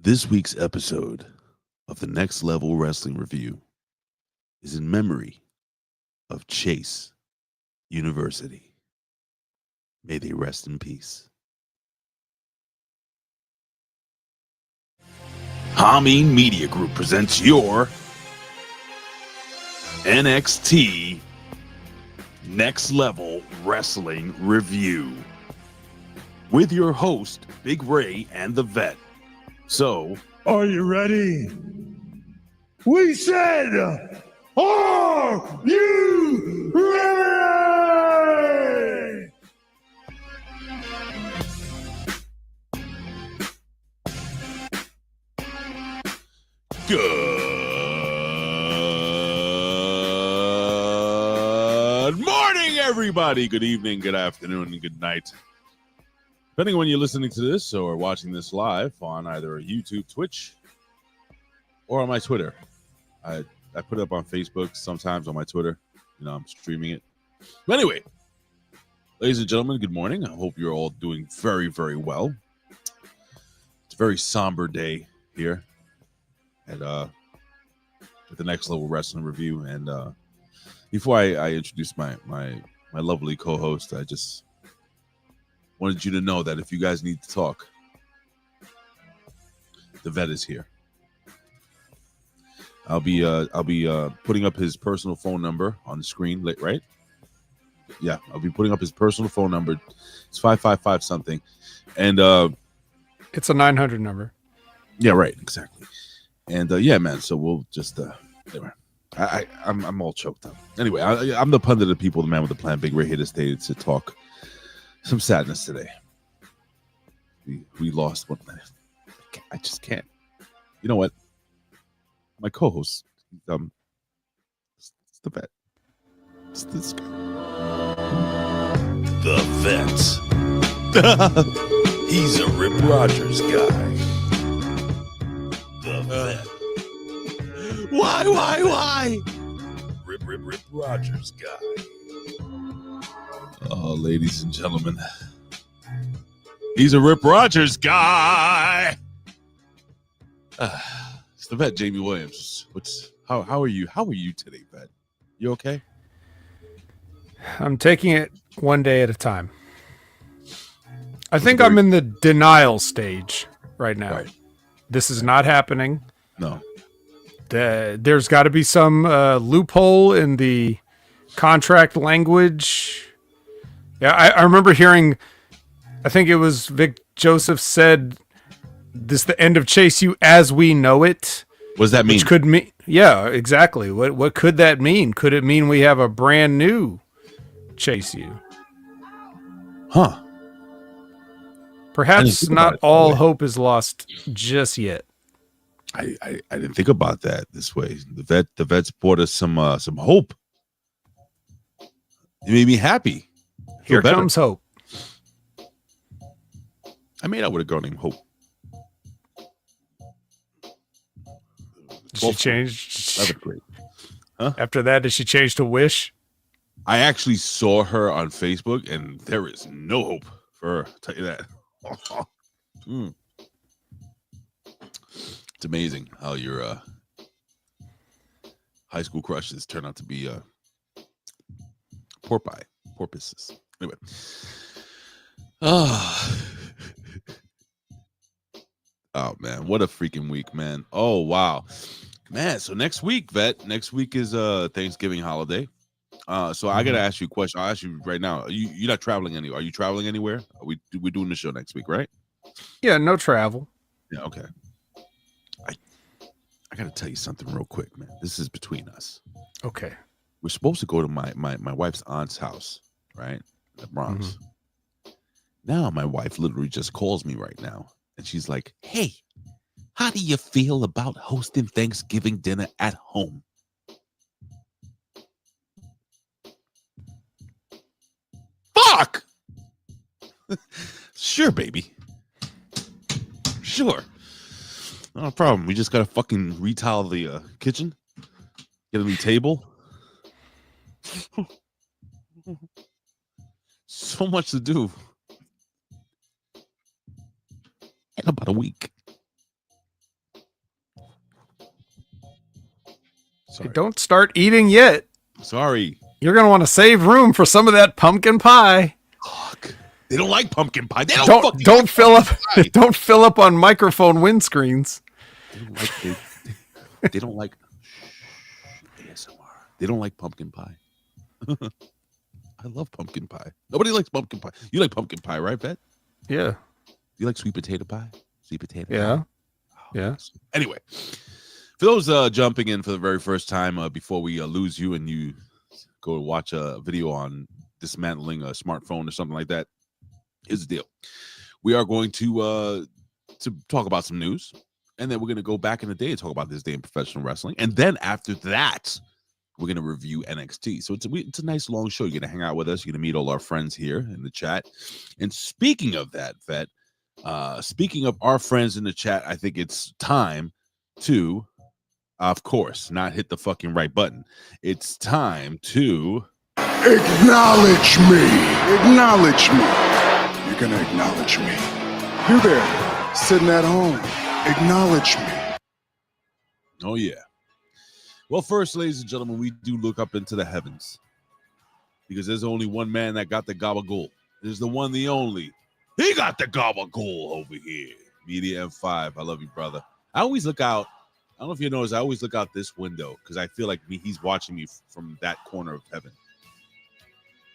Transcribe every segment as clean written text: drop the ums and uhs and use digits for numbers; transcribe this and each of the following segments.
This week's episode of the Next Level Wrestling Review is in memory of Chase University. May they rest in peace. Hameen Media Group presents your NXT Next Level Wrestling Review with your host, Big Ray and the Vet. So, are you ready? We said, are you ready? good morning, everybody. Good evening, good afternoon, and good night. Depending on when you're listening to this or watching this live on either YouTube, Twitch, or on my Twitter. I put it up on Facebook, sometimes on my Twitter. You know, I'm streaming it. But anyway, ladies and gentlemen, good morning. I hope you're all doing very, very well. It's a very somber day here at the Next Level Wrestling Review. And before I introduce my lovely co-host, I just wanted you to know that if you guys need to talk, the Vet is here. I'll be putting up his personal phone number on the screen, right? Yeah, I'll be putting up his personal phone number. It's 555 something, and it's a 900 number. Yeah, right, exactly. And yeah, man. So we'll just anyway. I'm all choked up. Anyway, I'm the pundit of the people, the man with the plan. Big Ray here to stay to talk some sadness today. We lost one. I just can't. You know what? My co-host, it's the Vet. It's this guy. The Vet. He's a Rip Rogers guy. The Vet. Why? Rip Rogers guy. Oh, ladies and gentlemen, he's a Rip Rogers guy. It's the Vet, Jamie Williams. How are you? How are you today, Vet? You okay? I'm taking it one day at a time. I think I'm in the denial stage right now. Right. This is not happening. No. There's got to be some loophole in the contract language. Yeah, I remember hearing, I think it was Vic Joseph said, this the end of Chase U as we know it. What does that mean? Which could mean, yeah, exactly. What could that mean? Could it mean we have a brand new Chase U? Huh. Perhaps not all hope is lost just yet. I didn't think about that this way. The Vets brought us some hope. It made me happy. Here comes hope. I made out with a girl named Hope. She changed. 11th grade. Huh? After that, did she change to Wish? I actually saw her on Facebook, and there is no hope for her. I'll tell you that. It's amazing how your high school crushes turn out to be porpoises. Anyway. Oh man, what a freaking week, man. Oh wow. Man, so next week, Vet, next week is Thanksgiving holiday. So I gotta ask you a question. I'll ask you right now. You're not traveling anywhere. Are you traveling anywhere? We're doing the show next week, right? Yeah, no travel. Yeah, okay. I gotta tell you something real quick, man. This is between us. Okay. We're supposed to go to my wife's aunt's house, right? In the Bronx. Mm-hmm. Now my wife literally just calls me right now. And she's like, hey, how do you feel about hosting Thanksgiving dinner at home? Fuck! Sure, baby. Sure. No problem. We just got to fucking retile the kitchen. Get a new table. So much to do. In about a week. Sorry. Don't start eating yet. Sorry. You're going to want to save room for some of that pumpkin pie. Fuck. They don't like pumpkin pie. They Don't fill up. Don't fill up on microphone windscreens. They don't like ASMR. They don't like pumpkin pie. I love pumpkin pie. Nobody likes pumpkin pie. You like pumpkin pie, right, Bet? Yeah. You like sweet potato pie? Sweet potato Yeah. pie? Oh, Yeah. Anyway, for those jumping in for the very first time, before we lose you and you go watch a video on dismantling a smartphone or something like that, here's the deal. We are going to talk about some news, and then we're going to go back in the day and talk about this day in professional wrestling. And then after that, we're going to review NXT. So it's a nice long show. You're going to hang out with us. You're going to meet all our friends here in the chat. And speaking of that, Vet, speaking of our friends in the chat, I think it's time to, of course, not hit the fucking right button. It's time to Acknowledge me. Acknowledge me. You're going to acknowledge me. You there, sitting at home. Acknowledge me. Oh, yeah. Well, first, ladies and gentlemen, we do look up into the heavens because there's only one man that got the gabagool. There's the one, the only. He got the gabagool over here. Media M5. I love you, brother. I always look out. I don't know if you notice. I always look out this window because I feel like he's watching me from that corner of heaven.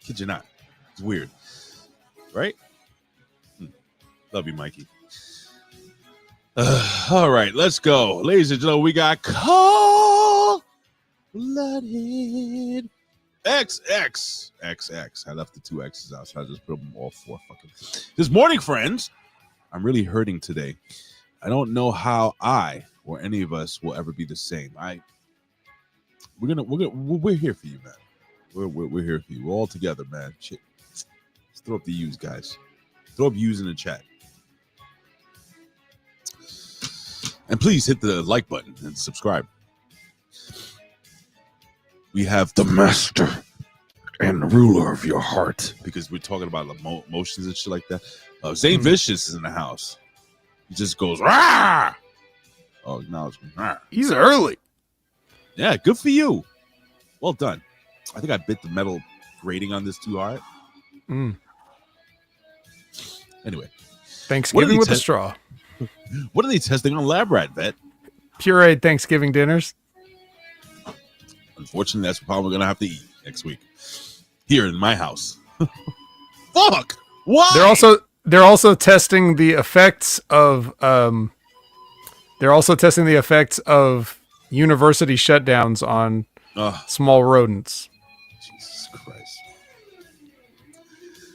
Kid you not. It's weird. Right? Love you, Mikey. All right, let's go. Ladies and gentlemen, we got Cold-Blooded XX. I left the two X's out, so I just put them all four fucking. This morning, friends, I'm really hurting today. I don't know how I or any of us will ever be the same. We're here for you, man. We're here for you. We're all together, man. Shit. Let's throw up the U's, guys. Throw up U's in the chat. And please hit the like button and subscribe. We have the master and ruler of your heart, because we're talking about emotions and shit like that. Zane Vicious is in the house. He just goes, rah! Oh, acknowledge me. Rah. He's early. Yeah, good for you. Well done. I think I bit the metal grating on this too hard. Anyway. Thanksgiving with a straw. What are they testing on Lab Rat, Vet? Pureed Thanksgiving dinners. Unfortunately, that's probably going to have to eat next week. Here in my house. Fuck! Why? They're also testing the effects of university shutdowns on small rodents. Jesus Christ.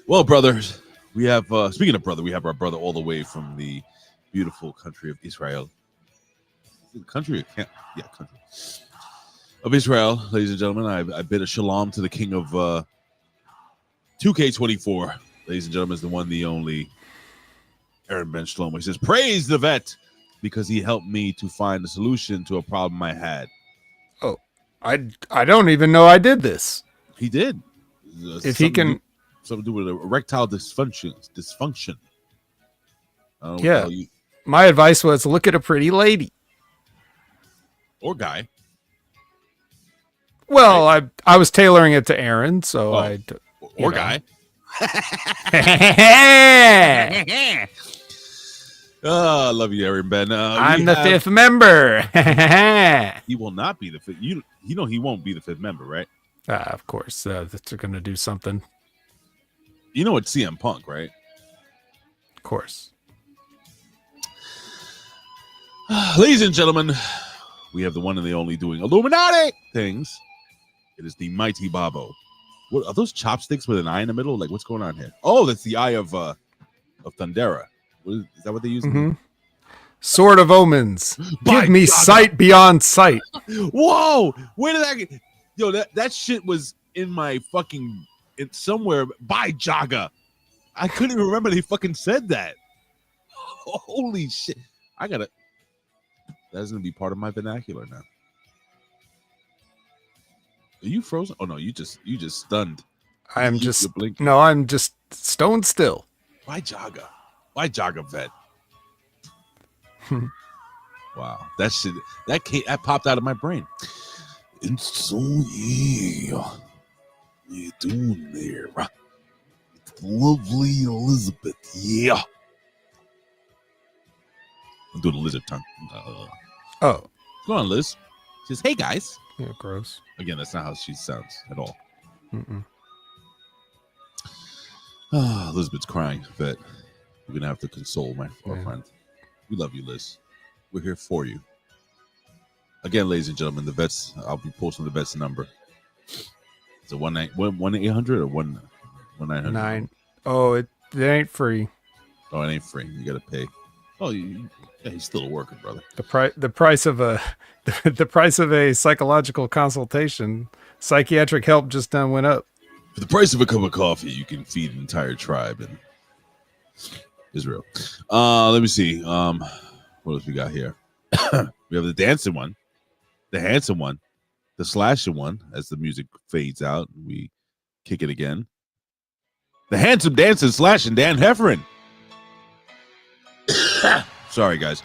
Well, brothers, we have speaking of brother, we have our brother all the way from the beautiful country of Israel. Country of Israel, ladies and gentlemen. I bid a shalom to the king of 2K24. Ladies and gentlemen, is the one, the only Aaron Ben Shlomo. He says, praise the vet because he helped me to find a solution to a problem I had. Oh, I don't even know I did this. He did. If he can... Something to do with erectile dysfunction. Yeah. My advice was look at a pretty lady. Or guy. Well, right. I was tailoring it to Aaron, so or guy. I love you, Aaron Ben. I'm the fifth member. He will not be the fifth. You know he won't be the fifth member, right? Of course. They're going to do something. You know it's CM Punk, right? Of course. Ladies and gentlemen, we have the one and the only doing Illuminati things. It is the mighty Babo. What are those chopsticks with an eye in the middle? Like, what's going on here? Oh, that's the eye of Thundera. Is that what they use? Mm-hmm. Sword of Omens. By Give me God. sight beyond sight. Whoa! Where did that get? Yo, that shit was in my fucking somewhere by Jaga. I couldn't even remember they fucking said that. Holy shit! That's gonna be part of my vernacular now. Are you frozen? Oh no, you just stunned. I'm just stone still. Why Jaga? Why Jaga vet? Wow, that shit that popped out of my brain. It's so yeah. How you doing there? It's lovely Elizabeth. Yeah. I'm doing a lizard tongue. Oh, What's going on, Liz? She says, hey, guys. yeah, gross. Again, that's not how she sounds at all. Mm-mm. Elizabeth's crying, but we're going to have to console our Yeah. friend. We love you, Liz. We're here for you. Again, ladies and gentlemen, the vets, I'll be posting the vets number. Is it 1-800 or 1-900? 9. Oh, it ain't free. Oh, it ain't free. You got to pay. Oh, yeah, he's still a worker, brother. The price of a the price of a psychological consultation, psychiatric help just went up. For the price of a cup of coffee, you can feed an entire tribe in Israel. Let me see. What else we got here? We have the dancing one, the handsome one, the slashing one. As the music fades out, we kick it again. The handsome dancing slashing Dan Heffernan. Sorry, guys.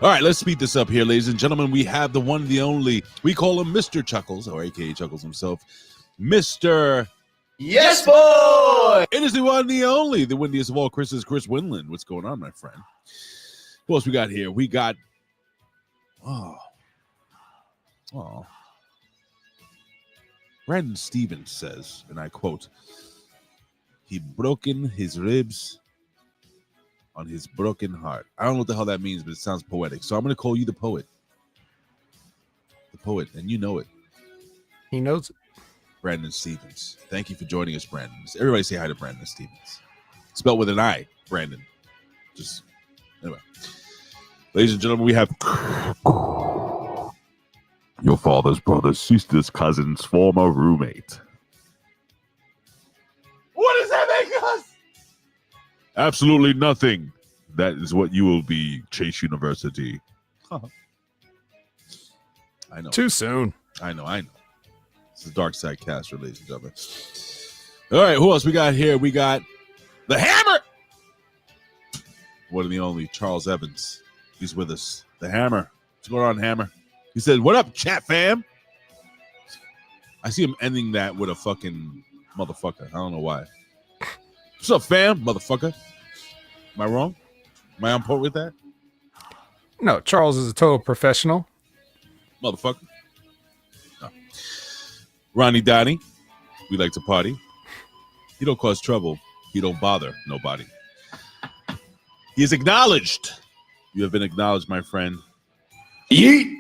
All right, let's speed this up here, ladies and gentlemen. We have the one, the only. We call him Mr. Chuckles, or AKA Chuckles himself, Mr. Yes, boy! It is the one, the only, the windiest of all Chris's, Chris Winland. What's going on, my friend? What else we got here? We got, Brandon Stevens says, and I quote, he broken his ribs on his broken heart. I don't know what the hell that means, but it sounds poetic. So I'm going to call you the poet. The poet, and you know it. He knows it. Brandon Stevens. Thank you for joining us, Brandon. Everybody say hi to Brandon Stevens. Spelled with an I, Brandon. Just, anyway. Ladies and gentlemen, we have your father's brother's sister's cousin's former roommate. What does that make us? Absolutely nothing. That is what you will be, Chase University. I know. Too soon. I know. It's the Dark Side Caster, ladies and gentlemen. All right, who else we got here? We got the Hammer. One and the only, Charles Evans. He's with us. The Hammer. What's going on, Hammer? He said, what up, chat fam? I see him ending that with a fucking motherfucker. I don't know why. What's up, fam? Motherfucker. Am I wrong? Am I on point with that? No, Charles is a total professional. Motherfucker. No. Ronnie Donnie. We like to party. He don't cause trouble. He don't bother nobody. He is acknowledged. You have been acknowledged, my friend. Yeet.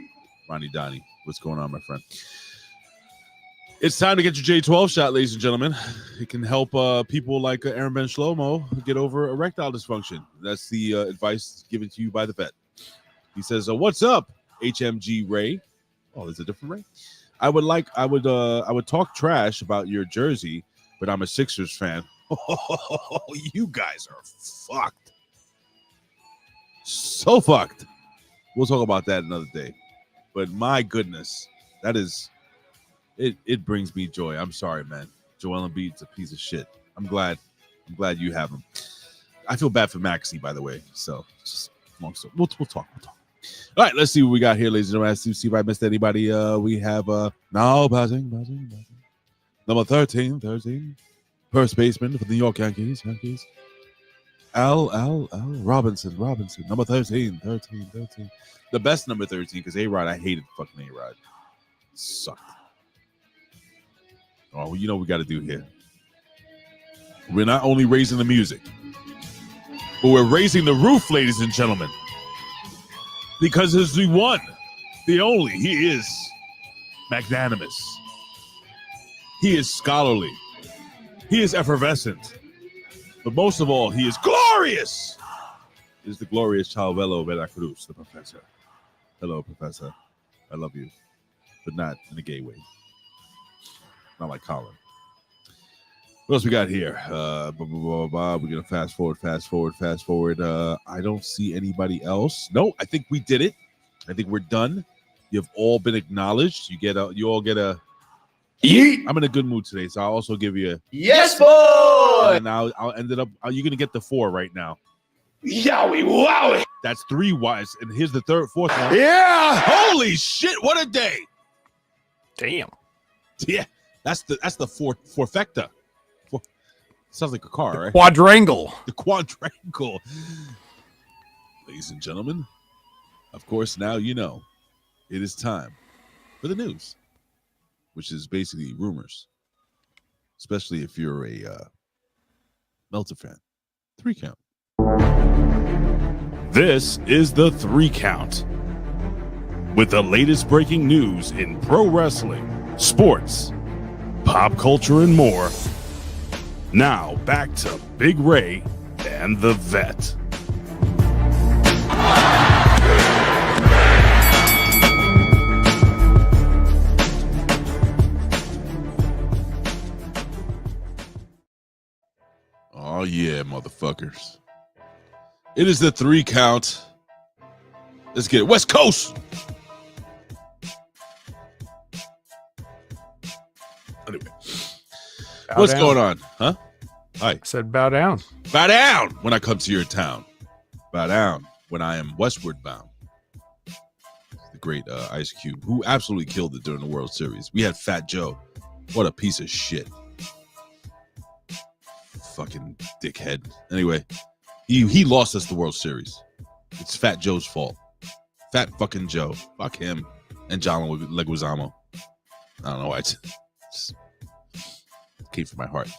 Ronnie Donnie. What's going on, my friend? It's time to get your J12 shot, ladies and gentlemen. It can help people like Aaron Ben Shlomo get over erectile dysfunction. That's the advice given to you by the vet. He says, what's up, HMG Ray? Oh, there's a different Ray? I would talk trash about your jersey, but I'm a Sixers fan. Oh, you guys are fucked. So fucked. We'll talk about that another day. But my goodness, that is... It brings me joy. I'm sorry, man. Joel Embiid's a piece of shit. I'm glad you have him. I feel bad for Maxey, by the way. So just long story. We'll talk. All right, let's see what we got here, ladies and gentlemen. Let's see if I missed anybody. We have now passing. Number 13. First baseman for the New York Yankees. Al Robinson. Number 13. The best number 13, because A-Rod, I hated fucking A-Rod. Sucked. Oh, well, you know what we got to do here. We're not only raising the music, but we're raising the roof, ladies and gentlemen. Because it's the one, the only. He is magnanimous. He is scholarly. He is effervescent. But most of all, he is glorious. He is the glorious Chalvelo Veracruz, the professor. Hello, professor. I love you, but not in a gay way. Not like Colin. What else we got here? We're going to fast forward. I don't see anybody else. No, I think we did it. I think we're done. You've all been acknowledged. You all get a... Yeet. I'm in a good mood today, so I'll also give you a... Yes, boy! And I'll end it up... You're going to get the 4 right now. Yowie, wowie! That's 3 wise. And here's the fourth one. Yeah! Holy shit, what a day! Damn. Yeah, that's the forfecta. Sounds like a car, right? Quadrangle. The quadrangle. Ladies and gentlemen, of course, now you know it is time for the news, which is basically rumors, especially if you're a Meltzer fan. 3 count. This is the 3 count with the latest breaking news in pro wrestling, sports, pop culture, and more. Now back to Big Ray and the Vet. Oh yeah, motherfuckers. It is the 3 count. Let's get it. West Coast. Anyway. What's going on? Huh? Hi. I said bow down. Bow down when I come to your town. Bow down when I am westward bound. The great Ice Cube, who absolutely killed it during the World Series. We had Fat Joe. What a piece of shit. Fucking dickhead. Anyway, he lost us the World Series. It's Fat Joe's fault. Fat fucking Joe. Fuck him and John Leguizamo. I don't know why. It came from my heart.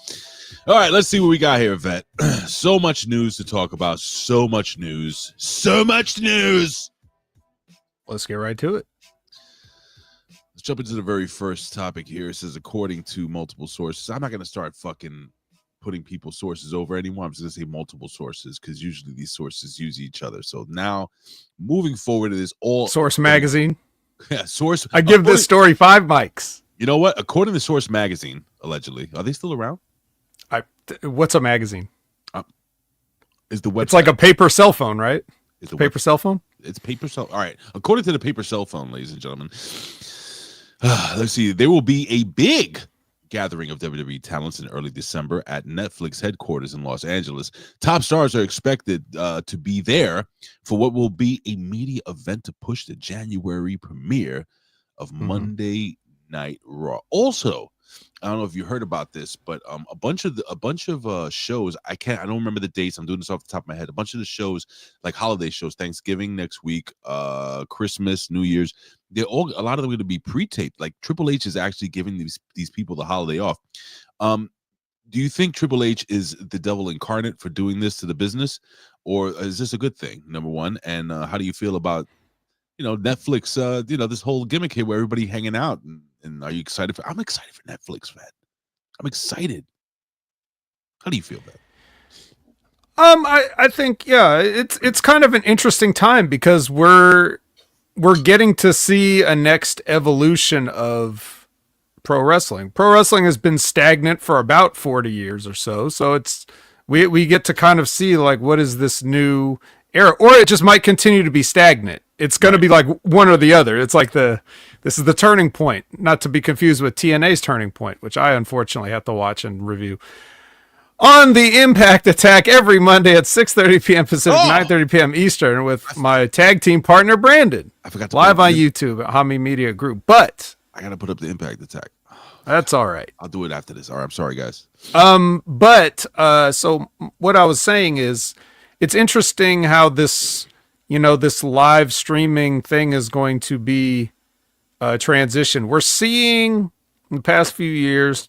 All right, let's see what we got here, Vet. So much news to talk about. So much news. So much news. Let's get right to it. Let's jump into the very first topic here. It says, according to multiple sources. I'm not going to start fucking putting people's sources over anymore. I'm just going to say multiple sources because usually these sources use each other. So now, moving forward, it is all... Source Magazine. Yeah, Source. I give this story 5 mics. You know what? According to Source Magazine, allegedly, are they still around? What's a magazine? Is the website? It's like a paper cell phone, right? Is the paper cell phone? It's paper cell. All right. According to the paper cell phone, ladies and gentlemen, let's see. There will be a big gathering of WWE talents in early December at Netflix headquarters in Los Angeles. Top stars are expected to be there for what will be a media event to push the January premiere of Monday Night Raw. Also, I don't know if you heard about this, but a bunch of shows. I don't remember the dates. I'm doing this off the top of my head. A bunch of the shows, like holiday shows, Thanksgiving next week, Christmas, New Year's. A lot of them are going to be pre-taped. Like Triple H is actually giving these people the holiday off. Do you think Triple H is the devil incarnate for doing this to the business, or is this a good thing? Number one, and how do you feel about Netflix? This whole gimmick here where everybody hanging out. And are you excited I'm excited for Netflix, man. I'm excited. How do you feel, man? I think it's kind of an interesting time because we're getting to see a next evolution of pro wrestling. Pro wrestling has been stagnant for about 40 years or so. So it's we get to kind of see like what is this new era, or it just might continue to be stagnant. It's going to be like one or the other. It's like this is the turning point, not to be confused with TNA's Turning Point, which I unfortunately have to watch and review on the Impact Attack every Monday at 6:30 p.m. Pacific, 9:30 p.m. Eastern with my tag team partner Brandon. I forgot to live on YouTube at Hami Media Group, but I got to put up the Impact Attack. That's all right. I'll do it after this. All right, I'm sorry, guys. So what I was saying is, it's interesting how this live streaming thing is going to be a transition. We're seeing in the past few years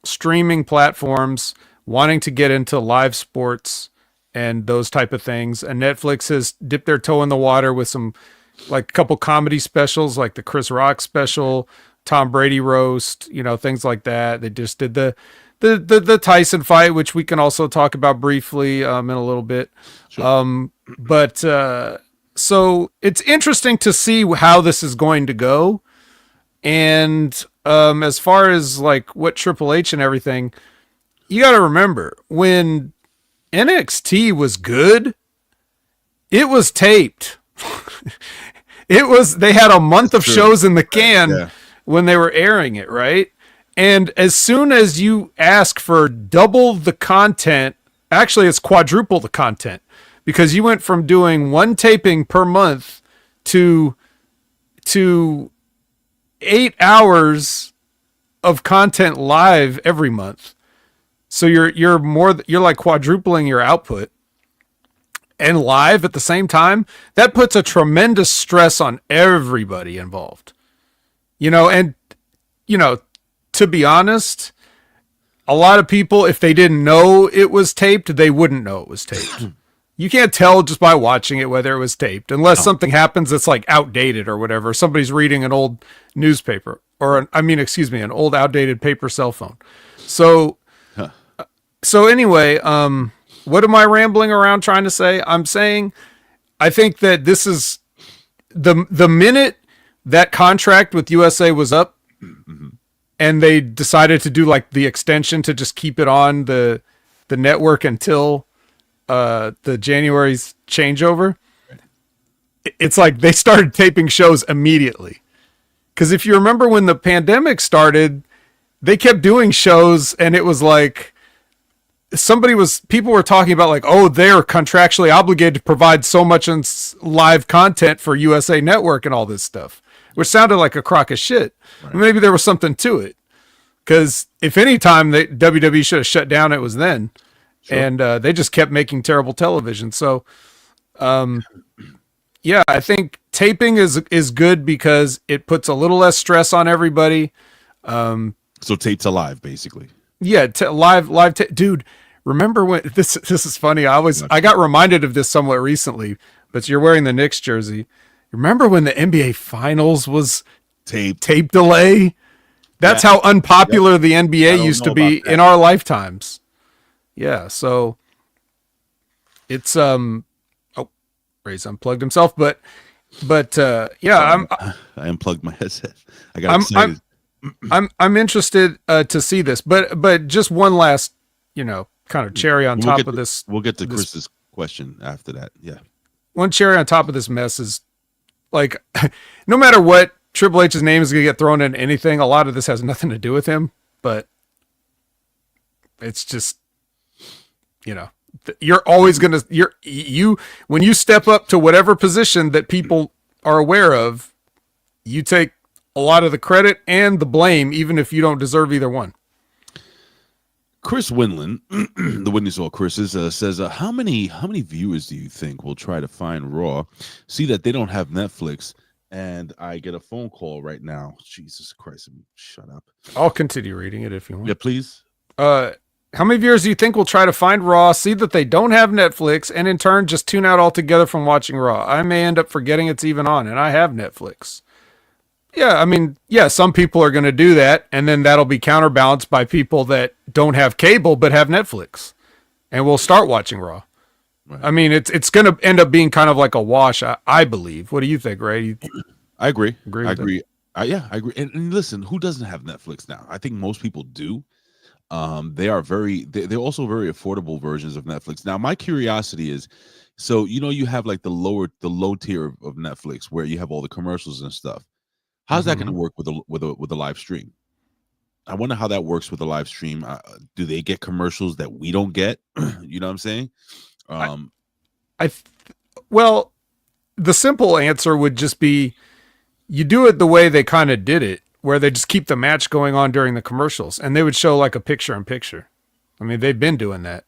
streaming platforms wanting to get into live sports and those type of things. And Netflix has dipped their toe in the water with some, like a couple comedy specials, like the Chris Rock special, Tom Brady roast, things like that. They just did the Tyson fight, which we can also talk about briefly in a little bit. Sure. So it's interesting to see how this is going to go. And as far as like what Triple H and everything, you got to remember when NXT was good, it was taped. They had a month of shows in the can when they were airing it, right? And as soon as you ask for double the content, actually it's quadruple the content, because you went from doing one taping per month to 8 hours of content live every month. So you're like quadrupling your output and live at the same time. That puts a tremendous stress on everybody involved. And to be honest, a lot of people, if they didn't know it was taped, they wouldn't know it was taped. You can't tell just by watching it whether it was taped, unless something happens that's like outdated or whatever. Somebody's reading an old newspaper or an old outdated paper cell phone. So anyway, what am I rambling around trying to say? I'm saying, I think that this is the minute that contract with USA was up, and they decided to do like the extension to just keep it on the network until the January's changeover. It's like they started taping shows immediately. Because if you remember when the pandemic started, they kept doing shows, and it was like people were talking about like, oh, they're contractually obligated to provide so much in live content for USA Network and all this stuff, which sounded like a crock of shit. Right. Maybe there was something to it, because if any time WWE should have shut down, it was then. Sure. And they just kept making terrible television. So, yeah, I think taping is good because it puts a little less stress on everybody. So tape's alive, basically. Yeah, live. Dude, remember when this is funny? I got reminded of this somewhat recently, but you're wearing the Knicks jersey. Remember when the NBA Finals was tape delay? That's how unpopular the NBA used to be in our lifetimes. Yeah, so it's Ray's unplugged himself, but yeah, I unplugged my headset. I got excited. I'm interested to see this, but just one last, kind of cherry on top of this. We'll get to Chris's question after that. Yeah. One cherry on top of this mess is like, no matter what Triple H's name is going to get thrown in anything, a lot of this has nothing to do with him, but it's just, you're always going to, when you step up to whatever position that people are aware of, you take a lot of the credit and the blame, even if you don't deserve either one. Chris Winland, the witness all Chris's, says, how many viewers do you think will try to find Raw, see that they don't have Netflix, and I get a phone call right now? Jesus Christ, shut up. I'll continue reading it if you want. Yeah, please. How many viewers do you think will try to find Raw, see that they don't have Netflix, and in turn just tune out altogether from watching Raw? I may end up forgetting it's even on, and I have Netflix. Yeah, I mean, yeah, some people are going to do that, and then that'll be counterbalanced by people that don't have cable but have Netflix, and will start watching Raw. Right. I mean, it's going to end up being kind of like a wash, I believe. What do you think, Ray? I agree. I agree. Yeah, I agree. And listen, who doesn't have Netflix now? I think most people do. They're also very affordable versions of Netflix. Now, my curiosity is, so you have like the low tier of Netflix where you have all the commercials and stuff. How's that going to work with a live stream? I wonder how that works with a live stream. Do they get commercials that we don't get? You know what I'm saying? Well, the simple answer would just be you do it the way they kind of did it, where they just keep the match going on during the commercials, and they would show like a picture-in-picture. I mean, they've been doing that.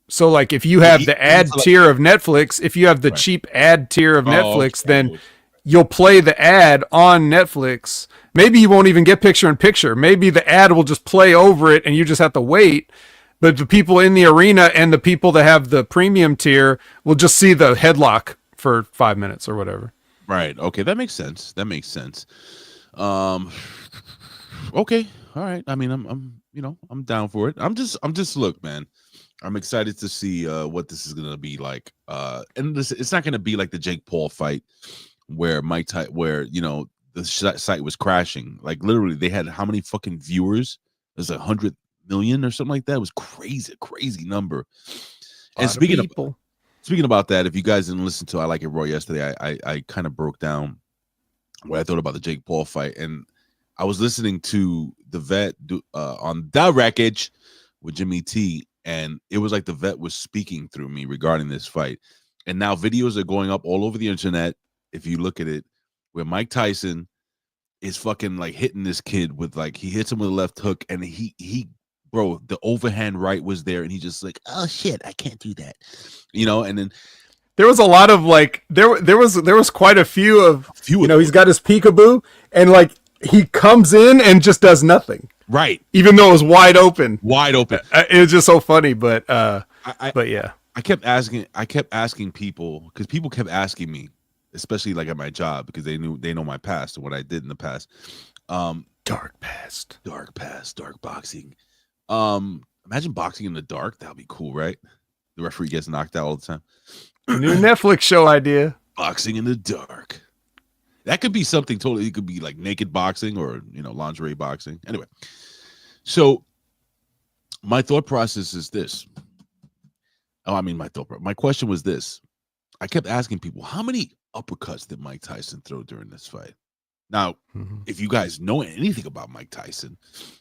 So, like, if you have the ad tier of Netflix, if you have the cheap ad tier of Netflix, then you'll play the ad on Netflix. Maybe you won't even get picture-in-picture. Maybe the ad will just play over it, and you just have to wait. But the people in the arena and the people that have the premium tier will just see the headlock for 5 minutes or whatever. Right. Okay. That makes sense. Okay. All right. I mean, I'm down for it. I'm just look, man, I'm excited to see what this is going to be like. And it's not going to be like the Jake Paul fight where the site was crashing. Like literally they had how many fucking viewers? There's 100 million or something like that. It was crazy number. And speaking about that, if you guys didn't listen to I Like It Raw yesterday, I kind of broke down what I thought about the Jake Paul fight, and I was listening to the vet on the wreckage with Jimmy T, and it was like the vet was speaking through me regarding this fight. And now videos are going up all over the internet. If you look at it, where Mike Tyson is fucking like hitting this kid with like he hits him with a left hook, and he bro, the overhand right was there, and he just like, oh shit, I can't do that, and then there was a lot of like there was quite a few of he's got his peekaboo, and like he comes in and just does nothing, right? Even though it was wide open. It was just so funny, but yeah. I kept asking people, because people kept asking me, especially like at my job, because they know my past and what I did in the past. Dark past, dark boxing. Imagine boxing in the dark. That would be cool, right? The referee gets knocked out all the time. New Netflix show idea. Boxing in the dark. That could be something totally. It could be like naked boxing or lingerie boxing. Anyway, so my thought process is this. My question was this. I kept asking people, how many uppercuts did Mike Tyson throw during this fight? Now, if you guys know anything about Mike Tyson,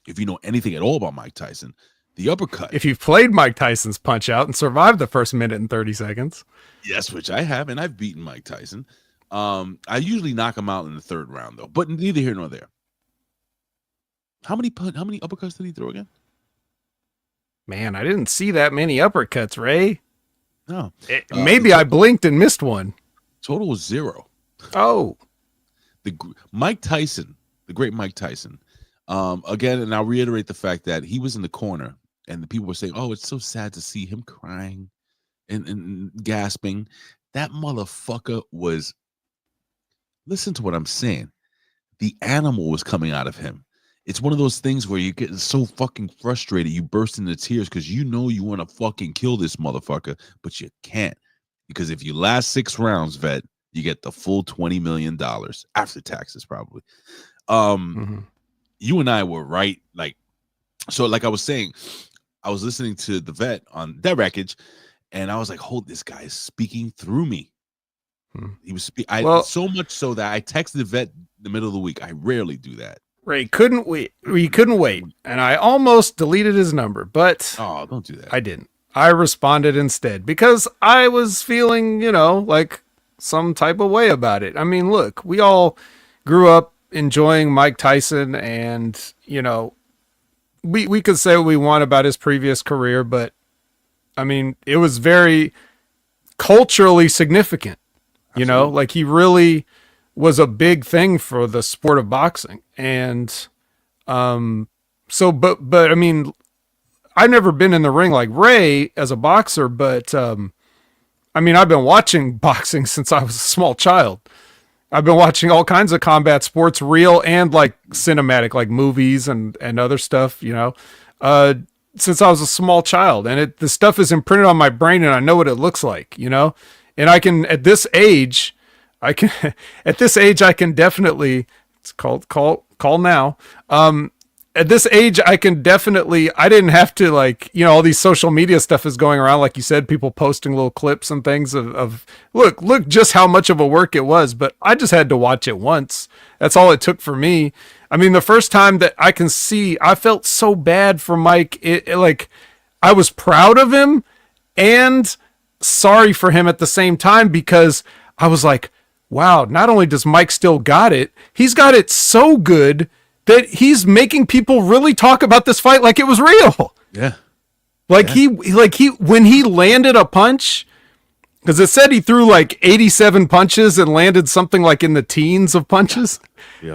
if you know anything at all about Mike Tyson, the uppercut. If you've played Mike Tyson's Punch Out and survived the first minute and 30 seconds. Yes, which I have, and I've beaten Mike Tyson. I usually knock him out in the third round, though, but neither here nor there. How many uppercuts did he throw again? Man, I didn't see that many uppercuts, Ray. No. Maybe I blinked and missed one. Total was 0. Oh. Mike Tyson, the great Mike Tyson. Again, and I'll reiterate the fact that he was in the corner, and the people were saying, oh, it's so sad to see him crying and gasping. That motherfucker was, listen to what I'm saying. The animal was coming out of him. It's one of those things where you're getting so fucking frustrated, you burst into tears because you want to fucking kill this motherfucker, but you can't. Because if you last 6 rounds, vet, you get the full $20 million after taxes, probably. You and I were right. Like I was saying, I was listening to the vet on that wreckage, and I was like, hold, this guy is speaking through me. He was so much so that I texted the vet in the middle of the week. I rarely do that. Ray couldn't wait. We couldn't wait, and I almost deleted his number, but oh, don't do that. I didn't. I responded instead because I was feeling, like some type of way about it. I mean, look, we all grew up enjoying Mike Tyson, and we could say what we want about his previous career, but I mean, it was very culturally significant. Absolutely. Like he really was a big thing for the sport of boxing. And but I mean, I've never been in the ring like Ray as a boxer, but I mean, I've been watching boxing since I was a small child. I've been watching all kinds of combat sports, real and like cinematic, like movies and other stuff, since I was a small child. And the stuff is imprinted on my brain, and I know what it looks like, and I can, at this age, I can definitely, it's called call now. At this age, I didn't have to like, all these social media stuff is going around. Like you said, people posting little clips and things of look just how much of a work it was, but I just had to watch it once. That's all it took for me. I mean, the first time that I can see, I felt so bad for Mike. Like I was proud of him and sorry for him at the same time, because I was like, wow, not only does Mike still got it, he's got it so good that he's making people really talk about this fight like it was real. Yeah. He when he landed a punch, because it said he threw like 87 punches and landed something like in the teens of punches,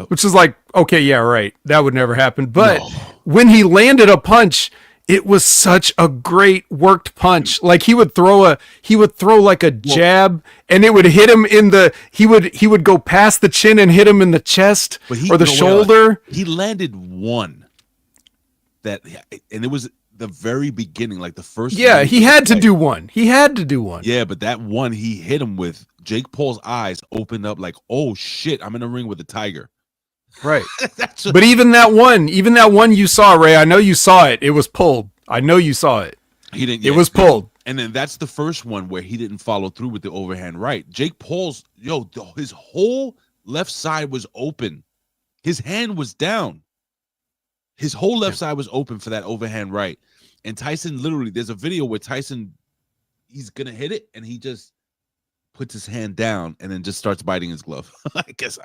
which is like, okay, yeah, right. That would never happen. But when he landed a punch, it was such a great worked punch. Like he would throw like a jab, and it would hit him in the, he would go past the chin and hit him in the chest or the shoulder. He landed one and it was the very beginning, like the first. Yeah, he had to do one. Yeah, but that one he hit him with, Jake Paul's eyes opened up like, oh shit, I'm in a ring with a tiger. Right. But even that one you saw, Ray, I know you saw it. It was pulled. I know you saw it. He didn't. It was pulled. And then that's the first one where he didn't follow through with the overhand right. Jake Paul's, his whole left side was open. His hand was down. His whole left side was open for that overhand right. And Tyson literally, there's a video where Tyson, he's going to hit it, and he just puts his hand down and then just starts biting his glove. I guess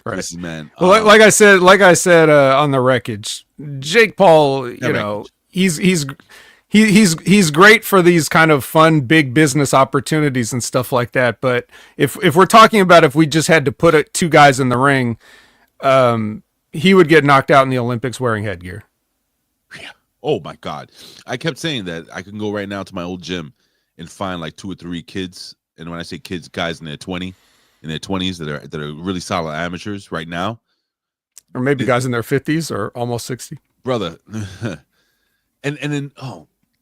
listen, man. Well, like I said on the wreckage, Jake Paul, you know, he's great for these kind of fun big business opportunities and stuff like that. But if we're talking about if we just had to put two guys in the ring, he would get knocked out in the Olympics wearing headgear. Yeah. Oh my God. I kept saying that I can go right now to my old gym and find like 2 or 3 kids. And when I say kids, guys in their 20s that are really solid amateurs right now. Or maybe guys in their 50s or almost 60. Brother. and then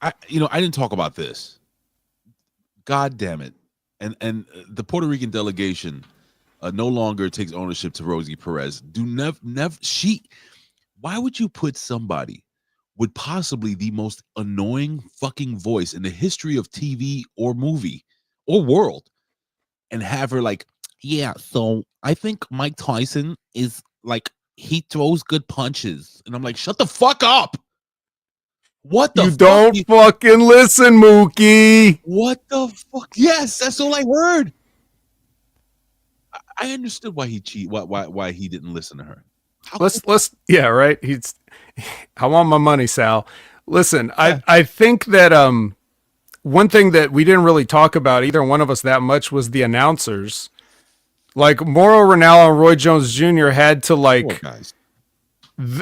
I didn't talk about this. God damn it. And the Puerto Rican delegation no longer takes ownership to Rosie Perez. Why would you put somebody with possibly the most annoying fucking voice in the history of TV or movie or world and have her like, yeah, so I think Mike Tyson is like, he throws good punches. And I'm like, shut the fuck up. What the fuck? You don't fucking listen, Mookie. What the fuck? Yes, that's all I heard. I understood why he cheated, why he didn't listen to her. Yeah, right. I want my money, Sal. Listen, yeah. I think that one thing that we didn't really talk about, either one of us that much, was the announcers. Like Mauro Ranallo and Roy Jones Jr. had to like,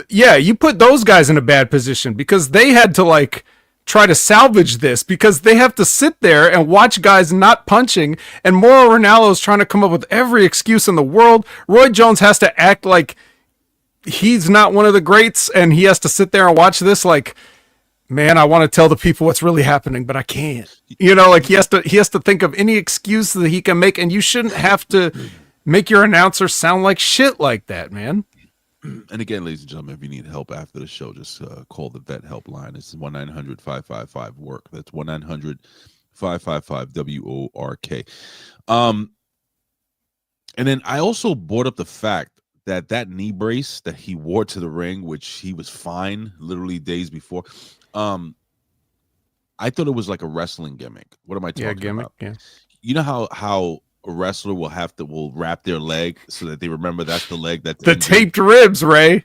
you put those guys in a bad position because they had to like try to salvage this because they have to sit there and watch guys not punching, and Mauro Ranallo is trying to come up with every excuse in the world. Roy Jones has to act like he's not one of the greats, and he has to sit there and watch this like, man, I want to tell the people what's really happening, but I can't. You know, like he has to think of any excuse that he can make, and you shouldn't have to make your announcer sound like shit like that, man. And again, ladies and gentlemen, if you need help after the show, just call the vet helpline. It's 1-900-555-WORK. That's 1-900-555-WORK. And then I also brought up the fact that knee brace that he wore to the ring, which he was fine literally days before. I thought it was like a wrestling gimmick. What am I talking about? Yeah. You know how a wrestler will wrap their leg so that they remember that's the leg that's the taped ribs, Ray.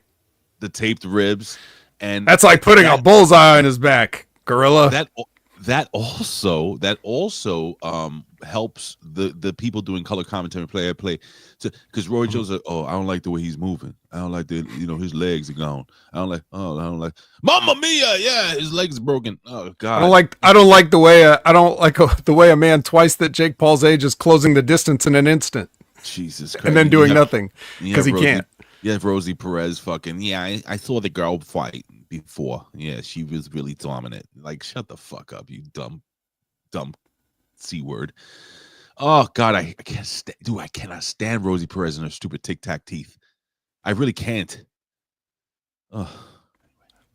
The taped ribs, and that's like putting a bullseye on his back, gorilla. That also helps the people doing color commentary play because Roy Jones like, I don't like the way he's moving. I don't like his legs are gone. I don't like Mamma Mia, yeah, his legs broken. Oh God. I don't like the way a man twice that Jake Paul's age is closing the distance in an instant. Jesus Christ. And then doing nothing because he can't. Yeah, Rosie Perez fucking, I saw the girl fight before. Yeah, she was really dominant. Like, shut the fuck up, you dumb C word. Oh God, I can't I cannot stand Rosie Perez and her stupid tic tac teeth. I really can't. Ugh.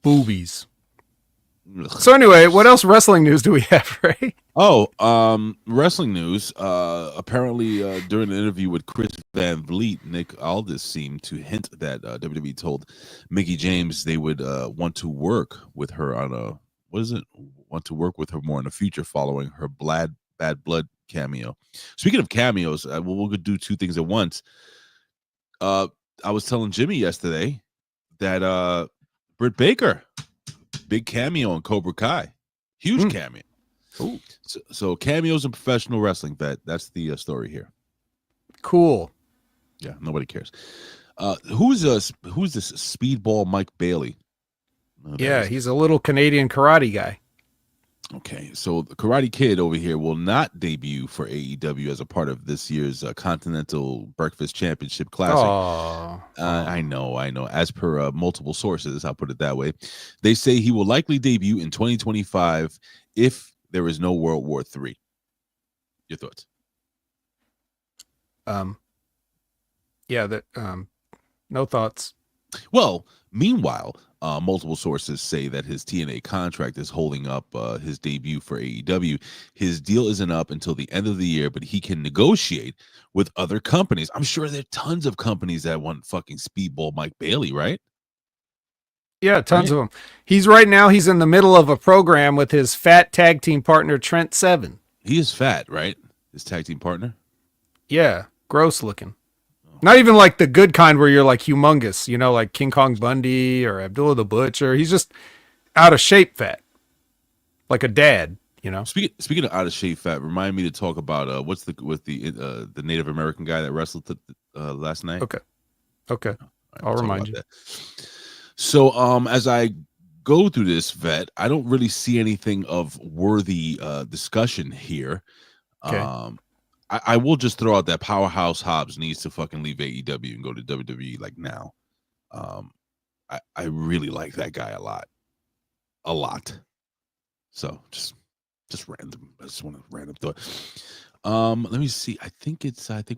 Boobies. Ugh. So anyway, what else wrestling news do we have, Ray? Wrestling news. Apparently, during an interview with Chris Van Vliet, Nick Aldis seemed to hint that WWE told Mickie James they would want to work with her on want to work with her more in the future following her Bad Blood cameo. Speaking of cameos, we'll do two things at once. I was telling Jimmy yesterday that Britt Baker, big cameo on Cobra Kai, huge cameo. Ooh. So cameos in professional wrestling, that's the story here. Cool. Yeah, nobody cares. Who's this speedball Mike Bailey? Yeah, he's a little Canadian karate guy. Okay, so the Karate Kid over here will not debut for AEW as a part of this year's Continental Breakfast Championship Classic. I know. As per multiple sources, I'll put it that way. They say he will likely debut in 2025 if there is no World War III. Your thoughts? No thoughts. Well, meanwhile, multiple sources say that his TNA contract is holding up his debut for AEW. His deal isn't up until the end of the year, but he can negotiate with other companies. I'm sure there are tons of companies that want fucking speedball Mike Bailey, right? Yeah, tons of them. He's in the middle of a program with his fat tag team partner, Trent Seven. He is fat, right? His tag team partner? Yeah, gross looking. Not even like the good kind where you're like humongous, like King Kong Bundy or Abdullah the Butcher. He's just out of shape fat. Like a dad, Speaking of out of shape fat, remind me to talk about what's the Native American guy that wrestled last night. Okay. Right, I'll remind you. that. So as I go through this, Vet, I don't really see anything of worthy discussion here. Okay. I will just throw out that Powerhouse Hobbs needs to fucking leave AEW and go to WWE like now. I really like that guy a lot. So just random. I just want a random thought. Let me see. I think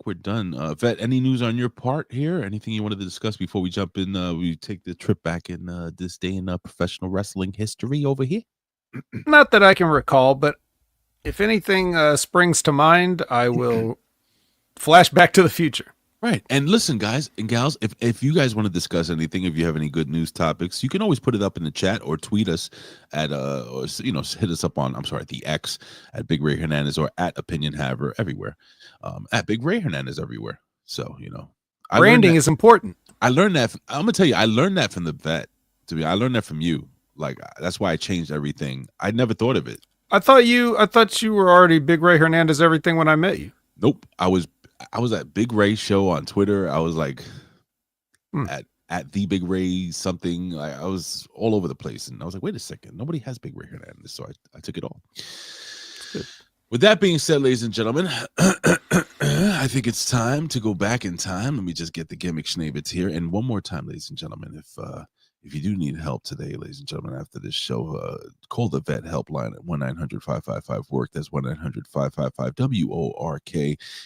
we're done. Vet, any news on your part here? Anything you wanted to discuss before we jump in? We take the trip back in this day in professional wrestling history over here. Not that I can recall, but if anything springs to mind, I will flash back to the future. Right. And listen, guys and gals, if you guys want to discuss anything, if you have any good news topics, you can always put it up in the chat or tweet us at or hit us up on the X at Big Ray Hernandez or at Opinion Haver everywhere. At Big Ray Hernandez everywhere. So, Branding is important. I learned that. I'm gonna tell you, I learned that from the vet. I learned that from you. Like, that's why I changed everything. I never thought of it. I thought you were already Big Ray Hernandez everything when I met you. Nope. I was at Big Ray Show on Twitter. I was like at the Big Ray something. I was all over the place, and I was like, wait a second, nobody has Big Ray Hernandez, so I took it all. Good. With that being said, ladies and gentlemen, I think it's time to go back in time. Let me just get the gimmick schnabbits here, and one more time, ladies and gentlemen, if you do need help today, ladies and gentlemen, after this show, call the vet helpline at 1-900-555-WORK. That's 1-900-555-WORK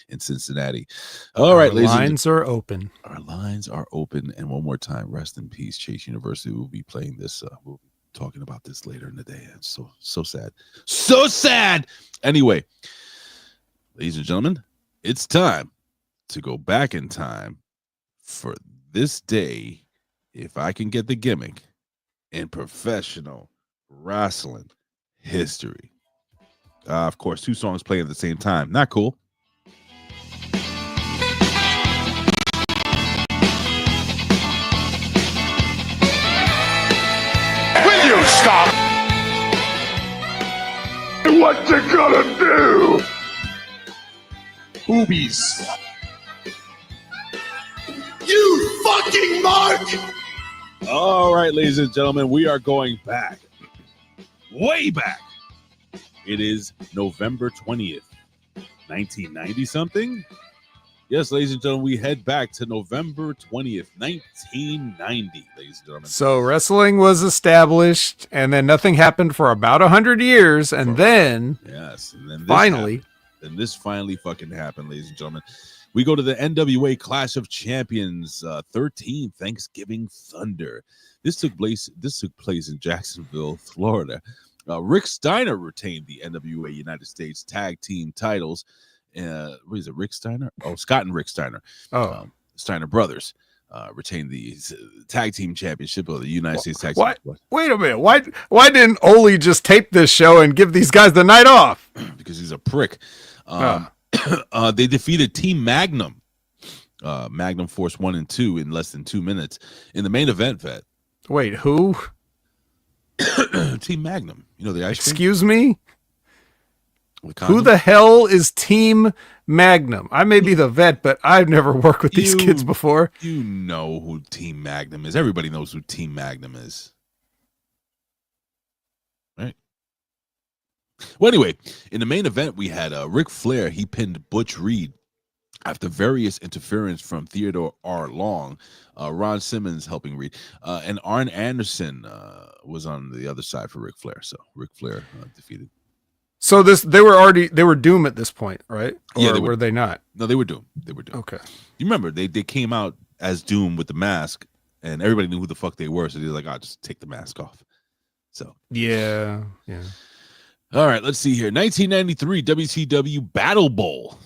in Cincinnati. All right, ladies and gentlemen. Lines are open. Our lines are open. And one more time, rest in peace, Chase University. We'll be playing this. We'll be talking about this later in the day. It's so sad. So sad. Anyway, ladies and gentlemen, it's time to go back in time for this day. If I can get the gimmick in professional wrestling history. Of course, 2 songs playing at the same time. Not cool. Will you stop? What you gonna do? Boobies. You fucking mark! All right, ladies and gentlemen, we are going back. Way back. It is November 20th, 1990 something. Yes, ladies and gentlemen, we head back to November 20th, 1990, ladies and gentlemen. So wrestling was established, and then nothing happened for about 100 years, and then yes, and then this finally fucking happened, ladies and gentlemen. We go to the NWA Clash of Champions 13 Thanksgiving Thunder. This took place in Jacksonville, Florida. Rick Steiner retained the NWA United States Tag Team titles. What is it, Rick Steiner? Oh, Scott and Rick Steiner. Steiner brothers retained the Tag Team Championship of the United States Tag Team. Wait a minute. Why didn't Ole just tape this show and give these guys the night off? Because he's a prick. They defeated Team Magnum, Magnum Force 1 and 2 in less than 2 minutes in the main event. Vet. Wait, who? Team Magnum. You know the ice cream? Excuse me? Who the hell is Team Magnum? I may be the vet, but I've never worked with these kids before. You know who Team Magnum is. Everybody knows who Team Magnum is. Right? Well, anyway, in the main event, we had Ric Flair. He pinned Butch Reed after various interference from Theodore R. Long, Ron Simmons helping Reed, and Arn Anderson was on the other side for Ric Flair. So Ric Flair defeated. So they were doomed at this point, right? Or yeah, were they not? No, they were doomed. They were doomed. Okay. You remember they came out as Doom with the mask, and everybody knew who the fuck they were. So they were like, "I'll just take the mask off." So yeah. All right, let's see here. 1993 WCW Battle Bowl.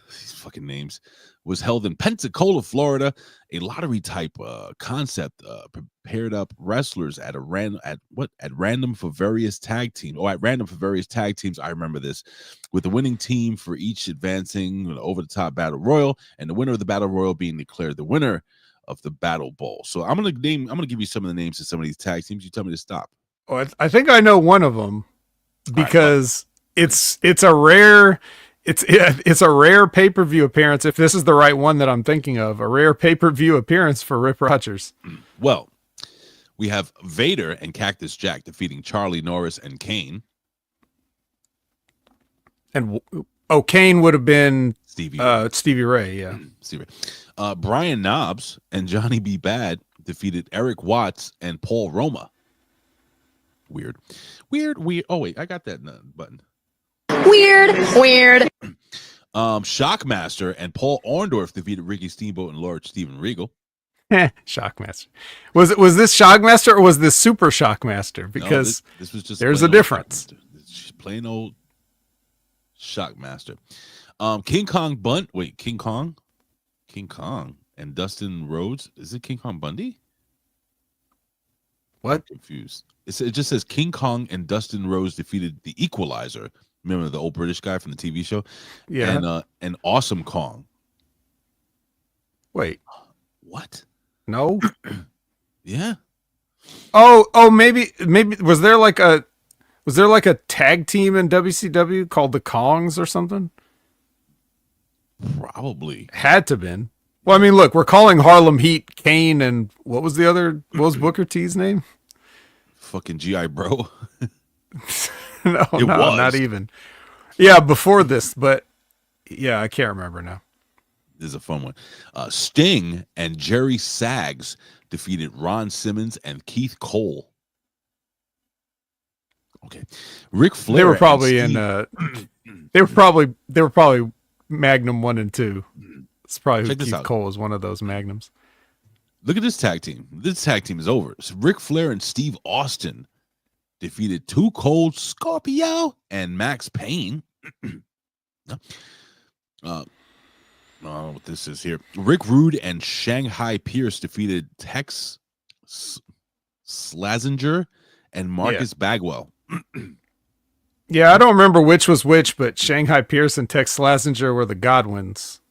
These fucking names. was held in Pensacola, Florida. A lottery type concept prepared up wrestlers at random for various tag teams. I remember this, with the winning team for each advancing over the top battle royal, and the winner of the battle royal being declared the winner of the battle bowl. So I'm gonna give you some of the names of some of these tag teams. You tell me to stop. Oh, I think I know one of them because it's a rare pay-per-view appearance. If this is the right one that I'm thinking of, a rare pay-per-view appearance for Rip Rogers. Well, we have Vader and Cactus Jack defeating Charlie Norris and Kane. And Kane would have been Stevie Ray, yeah. Stevie Ray. Brian Knobbs and Johnny B. Bad defeated Eric Watts and Paul Roma. Weird. Oh wait, I got that button. Weird. Shockmaster and Paul Orndorff defeated Ricky Steamboat and Lord Steven Regal. Shockmaster. Was this Shockmaster or was this Super Shockmaster? Because this was just there's a difference. It's just plain old Shockmaster. King Kong and Dustin Rhodes. Is it King Kong Bundy? What? I'm confused. It just says King Kong and Dustin Rhodes defeated the Equalizer. Remember the old British guy from the TV show? Yeah. And Awesome Kong. Wait. What? No. Yeah. Oh, maybe was there like a tag team in WCW called the Kongs or something? Probably. Had to been. Well, I mean, look, we're calling Harlem Heat Kane, and what was Booker T's name? Fucking G.I. Bro. No, It was. not even. Yeah, before this, but yeah, I can't remember now. This is a fun one. Sting and Jerry Sags defeated Ron Simmons and Keith Cole. Okay. Ric Flair. They were probably they were probably Magnum 1 and 2. It's probably who Keith Cole is, one of those Magnums. Look at this tag team. This tag team is over. So Ric Flair and Steve Austin defeated Too Cold Scorpio and Max Payne. I don't know what this is here. Rick Rude and Shanghai Pierce defeated Tex Slazenger and Marcus Bagwell. Yeah, I don't remember which was which, but Shanghai Pierce and Tex Slazenger were the Godwins.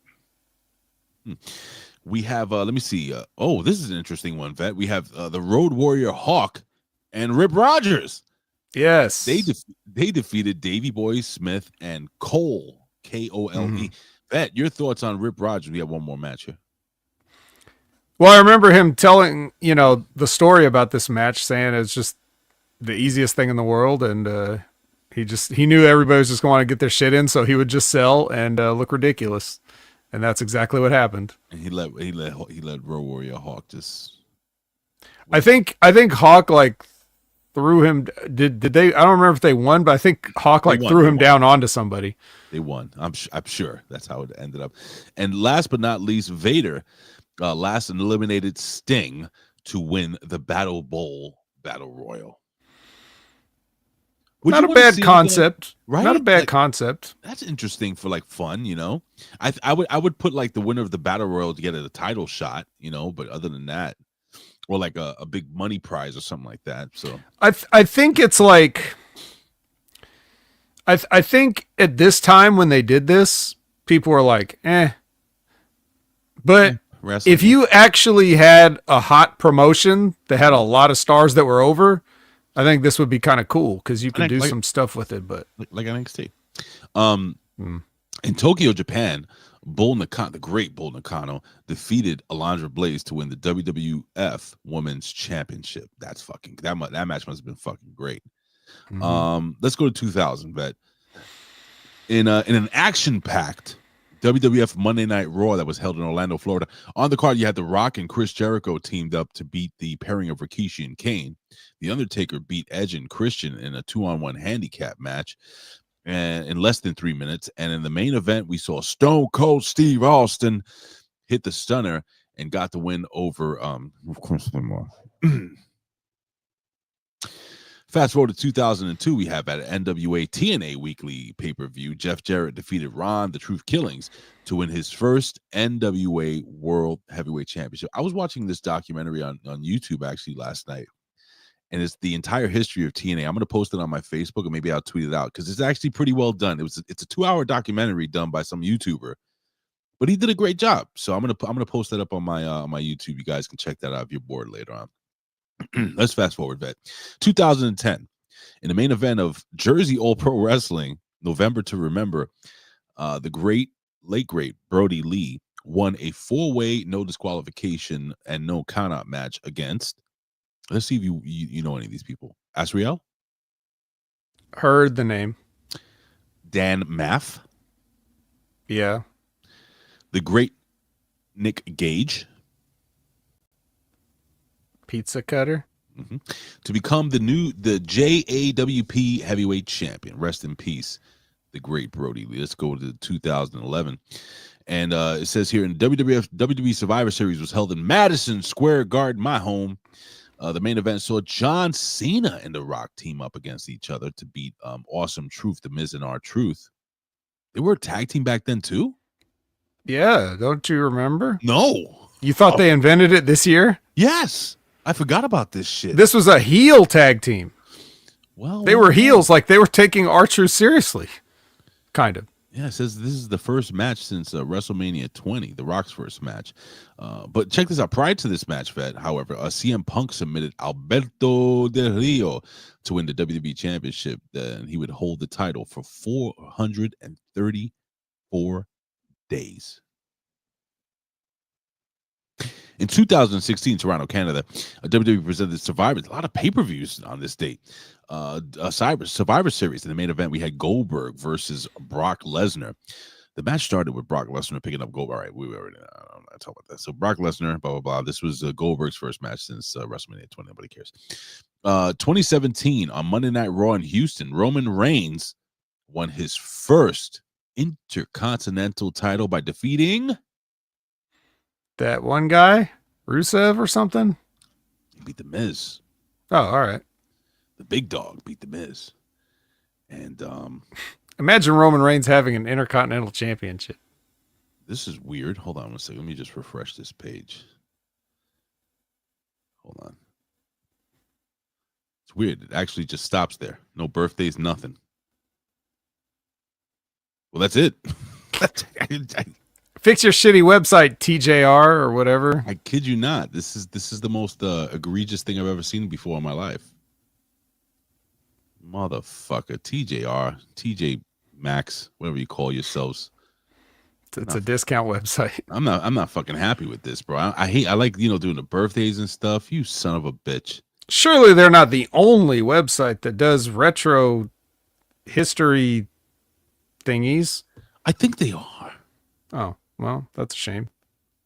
We have, let me see. This is an interesting one, Vet. We have the Road Warrior Hawk and Rip Rogers. Yes. They defeated Davey Boy Smith and Cole, K-O-L-E. Vet, your thoughts on Rip Rogers? We have one more match here. Well, I remember him telling, the story about this match, saying it's just the easiest thing in the world, and he knew everybody was just going to get their shit in, so he would just sell and look ridiculous. And that's exactly what happened. And he let Road Warrior Hawk just. I think Hawk threw him. Did they? I don't remember if they won, but I think Hawk threw him down onto somebody. They won. I'm sure that's how it ended up. And last but not least, Vader last and eliminated Sting to win the Battle Bowl Battle Royal. Not a bad concept, right? Not a bad concept. That's interesting for fun, I would put the winner of the Battle Royal to get a title shot, but other than that, or a big money prize or something like that. So I think it's I think at this time when they did this, people were like, eh. But if you actually had a hot promotion that had a lot of stars that were over, I think this would be kind of cool because you could do some stuff with it, but like NXT. In Tokyo, Japan, the great Bull Nakano defeated Alundra Blaze to win the WWF Women's Championship. That's that match must have been fucking great. Let's go to 2000, Vet. In an action-packed WWF Monday Night Raw that was held in Orlando, Florida. On the card, you had The Rock and Chris Jericho teamed up to beat the pairing of Rikishi and Kane. The Undertaker beat Edge and Christian in a 2-on-1 handicap match and in less than 3 minutes. And in the main event, we saw Stone Cold Steve Austin hit the stunner and got the win over Fast forward to 2002, we have at NWA TNA Weekly pay-per-view, Jeff Jarrett defeated Ron the Truth Killings to win his first NWA World Heavyweight Championship. I was watching this documentary on YouTube actually last night, and it's the entire history of TNA. I'm going to post it on my Facebook, and maybe I'll tweet it out because it's actually pretty well done. It's a 2-hour documentary done by some YouTuber, but he did a great job. So I'm gonna post that up on my YouTube. You guys can check that out if you're bored later on. Let's fast forward, Vet. 2010, in the main event of Jersey All Pro Wrestling, November to Remember, the late great Brody Lee won a 4-way no disqualification and no countout match against. Let's see if you know any of these people. Asriel, Heard the name. Dan Maff, Yeah. the great Nick Gage. Pizza Cutter. To become the JAWP heavyweight champion. Rest in peace, the great Brody Lee. Let's go to 2011. And it says here in WWE Survivor Series was held in Madison Square Garden, my home. The main event saw John Cena and The Rock team up against each other to beat Awesome Truth, The Miz and R-Truth. They were a tag team back then too? Yeah, don't you remember? No. You thought they invented it this year? Yes. I forgot about this shit. This was a heel tag team. Well, They were heels, like they were taking R-Truth seriously. Kind of. Yeah, it says this is the first match since WrestleMania 20, The Rock's first match. But check this out. Prior to this match, Fed, however, CM Punk submitted Alberto Del Rio to win the WWE Championship. And he would hold the title for 434 days. In 2016, Toronto, Canada, WWE presented Survivor. A lot of pay-per-views on this date. Survivor Series. In the main event, we had Goldberg versus Brock Lesnar. The match started with Brock Lesnar picking up Goldberg. All right, we already talk about that. So Brock Lesnar, blah, blah, blah. This was Goldberg's first match since WrestleMania 20. Nobody cares. 2017, on Monday Night Raw in Houston, Roman Reigns won his first Intercontinental title by defeating... That one guy? Rusev or something? He beat The Miz. Oh, all right. The big dog beat The Miz. And imagine Roman Reigns having an Intercontinental Championship. this is weird. Hold on one second. Let me just refresh this page. Hold on. It's weird. It actually just stops there. No birthdays, nothing. Well, that's it. Fix your shitty website, TJR or whatever. I kid you not. This is the most egregious thing I've ever seen before in my life. Motherfucker. TJR, TJ Maxx, whatever you call yourselves. It's a discount website. I'm not fucking happy with this, bro. I like, doing the birthdays and stuff. You son of a bitch. Surely they're not the only website that does retro history thingies. I think they are. Oh, well, that's a shame.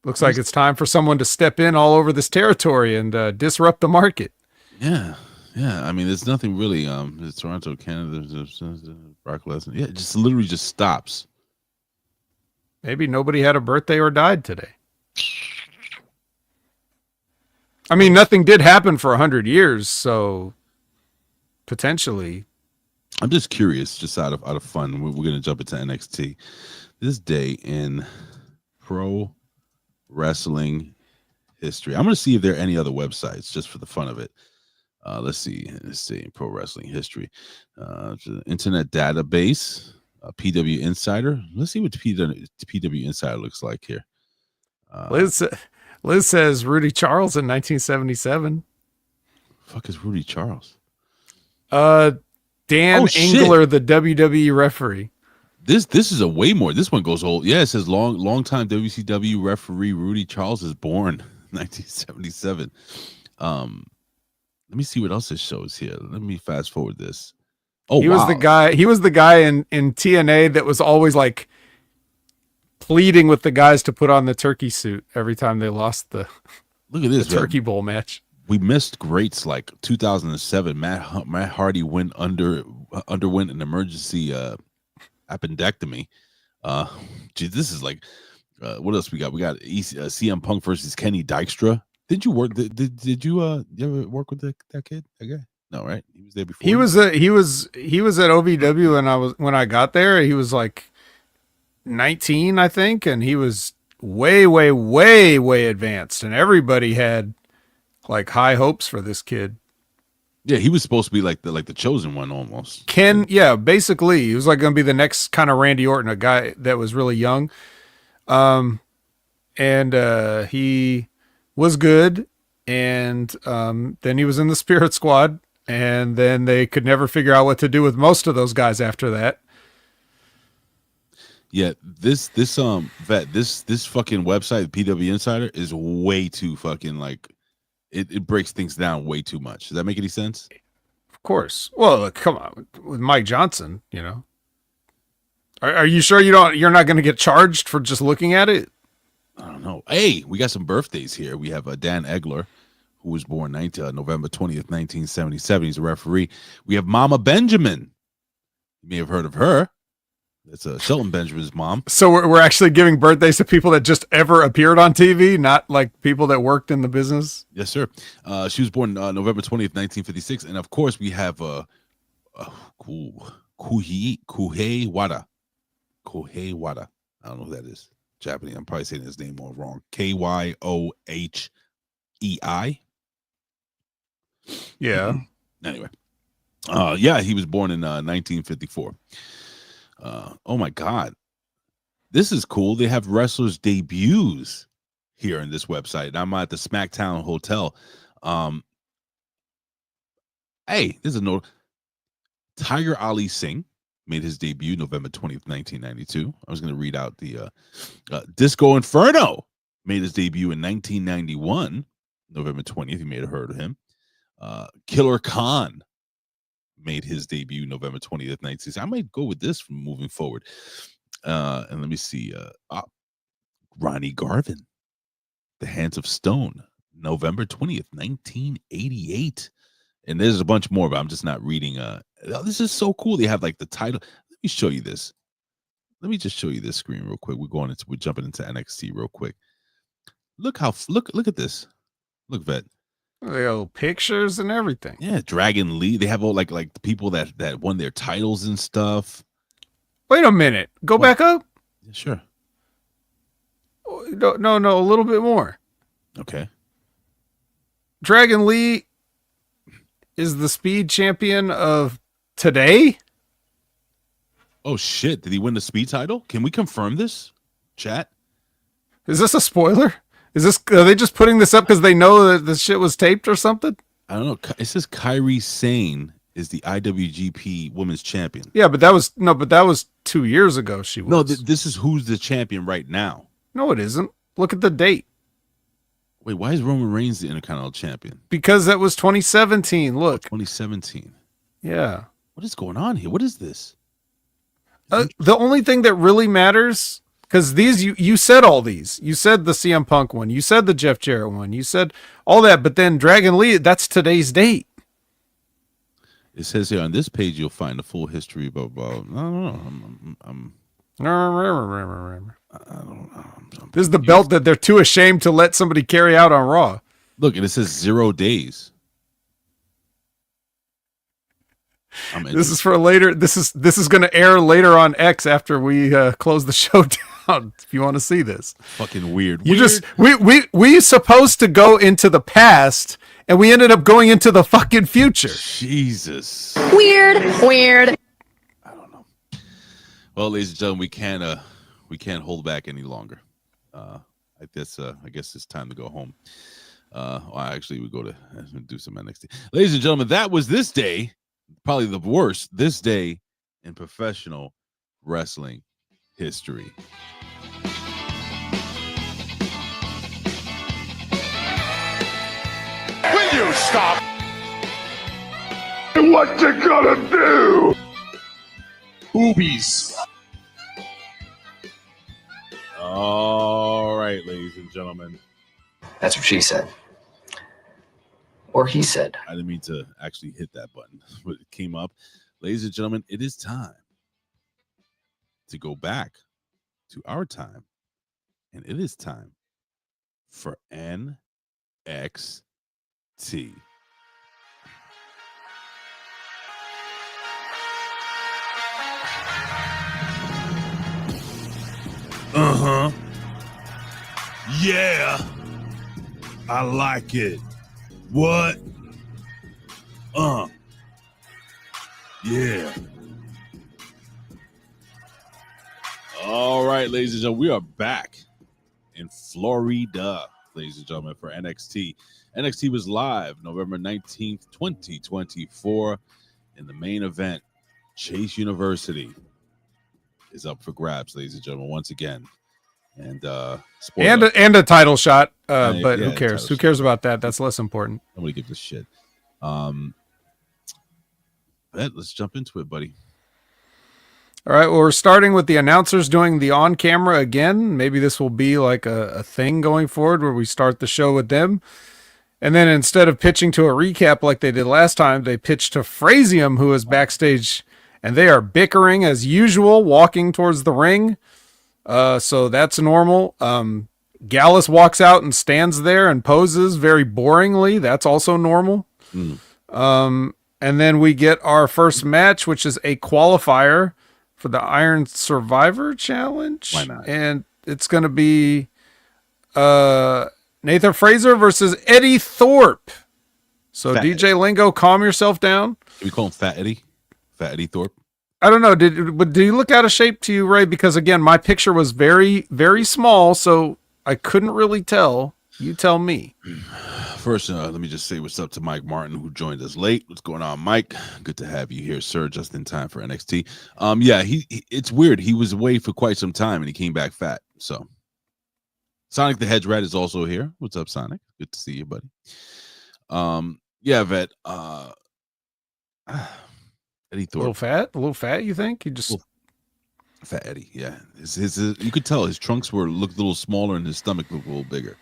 Looks like it's time for someone to step in all over this territory and disrupt the market. Yeah. I mean, there's nothing really. It's Toronto, Canada, Brock Lesnar. Yeah, it just literally just stops. Maybe nobody had a birthday or died today. I mean, nothing did happen for 100 years, so potentially. I'm just curious, just out of fun. We're gonna jump into NXT. This day in pro wrestling history. I'm gonna see if there are any other websites just for the fun of it. Let's see. Pro wrestling history. Internet database. PW Insider. Let's see what PW Insider looks like here. Liz says Rudy Charles in 1977. Fuck is Rudy Charles? Dan Engler, the WWE referee. This is a way more. This one goes old. Yeah, it says long-time WCW referee Rudy Charles is born 1977. Let me see what else it shows here. Let me fast forward this. Oh, he was the guy. He was the guy in TNA that was always like pleading with the guys to put on the turkey suit every time they lost the turkey bowl match. We missed greats like 2007. Matt Hardy underwent an emergency appendectomy. This is like what else we got? We got CM Punk versus Kenny Dykstra. Did you work? Did you ever work with that kid? That guy? No, right? He was there before. He was at OVW when I got there. He was like 19, I think, and he was way, way, way, way advanced, and everybody had like high hopes for this kid. Yeah, he was supposed to be like the chosen one almost. Basically, he was like going to be the next kind of Randy Orton, a guy that was really young. And he was good, and then he was in the Spirit Squad, and then they could never figure out what to do with most of those guys after that. Yeah, this fucking website, PW Insider, is way too fucking like it breaks things down way too much. Does that make any sense? Of course. Well, look, come on, with Mike Johnson, you know. Are you sure you're not going to get charged for just looking at it? I don't know. Hey, we got some birthdays here. We have Dan Egler, who was born November 20th, 1977. He's a referee. We have Mama Benjamin. You may have heard of her. That's Shelton Benjamin's mom. So we're actually giving birthdays to people that just ever appeared on TV, not like people that worked in the business. Yes, sir. She was born November 20th, 1956. And of course, we have Kuhei Wada. Kohei Wada. I don't know who that is. Japanese. I'm probably saying his name all wrong. Kyohei. Yeah. Anyway. Yeah, he was born in 1954. Oh my God. This is cool. They have wrestlers' debuts here in this website. I'm at the Smacktown Hotel. Hey, there's a note. Tiger Ali Singh made his debut November 20th, 1992. I was going to read out the Disco Inferno made his debut in 1991, November 20th. You may have heard of him. Killer Khan made his debut November 20th, 1960. I might go with this from moving forward. And let me see. Ronnie Garvin, The Hands of Stone, November 20th, 1988. And there's a bunch more, but I'm just not reading. This is so cool. They have like the title. Let me show you this. Let me just show you this screen real quick. We're jumping into NXT real quick. Look at this. Look, Vet. They have pictures and everything. Yeah, Dragon Lee. They have all like the people that won their titles and stuff. Wait a minute. Go back up. Yeah, sure. No, a little bit more. Okay. Dragon Lee is the speed champion of today? Oh shit! Did he win the speed title? Can we confirm this, chat? Is this a spoiler? Are they just putting this up because they know that this shit was taped or something? I don't know. It says Kairi Sane is the IWGP Women's Champion. Yeah, but that was 2 years ago. She was. No, this is who's the champion right now. No, it isn't. Look at the date. Wait, why is Roman Reigns the Intercontinental Champion? Because that was 2017. Look. 2017. Yeah. What is going on here? What is this? The only thing that really matters, because these you said all these. You said the CM Punk one. You said the Jeff Jarrett one. You said all that. But then Dragon Lee, that's today's date. It says here on this page you'll find the full history. Blah blah. I don't know. This is the belt that they're too ashamed to let somebody carry out on Raw. Look, and it says 0 days. This is for later. This is going to air later on X after we close the show down. If you want to see this, fucking weird. We supposed to go into the past, and we ended up going into the fucking future. Jesus. Weird. I don't know. Well, ladies and gentlemen, we can't hold back any longer. I guess it's time to go home. Actually, we go to do some NXT. Ladies and gentlemen, that was this day. Probably the worst this day in professional wrestling history. Will you stop? What you gonna do? Boobies. All right, ladies and gentlemen. That's what she said. Or he said. I didn't mean to actually hit that button, but it came up. Ladies and gentlemen, it is time to go back to our time. And it is time for NXT. Uh-huh. Yeah. I like it. What? Yeah. All right, ladies and gentlemen, we are back in Florida, ladies and gentlemen, for NXT. NXT was live November 19th, 2024. In the main event, Chase University is up for grabs, ladies and gentlemen, once again. And a title shot, but yeah, who cares? Who cares about that? That's less important. Nobody gives a shit. Let's jump into it, buddy. All right, well, we're starting with the announcers doing the on-camera again. Maybe this will be like a thing going forward where we start the show with them. And then instead of pitching to a recap like they did last time, they pitched to Frazier, who is backstage, and they are bickering as usual, walking towards the ring. So that's normal. Gallus walks out and stands there and poses very boringly. That's also normal. And then we get our first match, which is a qualifier for the Iron Survivor Challenge. Why not? And it's going to be Nathan Frazier versus Eddy Thorpe. So Fat DJ Lingo, calm yourself down. Can we call him Fat Eddy? Fat Eddy Thorpe? I don't know. Did you look out of shape to you, Ray? Because again, my picture was very, very small, so I couldn't really tell. You tell me. First, let me just say what's up to Mike Martin, who joined us late. What's going on, Mike? Good to have you here, sir. Just in time for NXT. Yeah, it's weird. He was away for quite some time, and he came back fat. So, Sonic the Hedge Rat is also here. What's up, Sonic? Good to see you, buddy. Yeah, Vet. Eddie Thorpe. A little fat. You think? You just Fat Eddie. Yeah, his you could tell his trunks looked a little smaller, and his stomach looked a little bigger.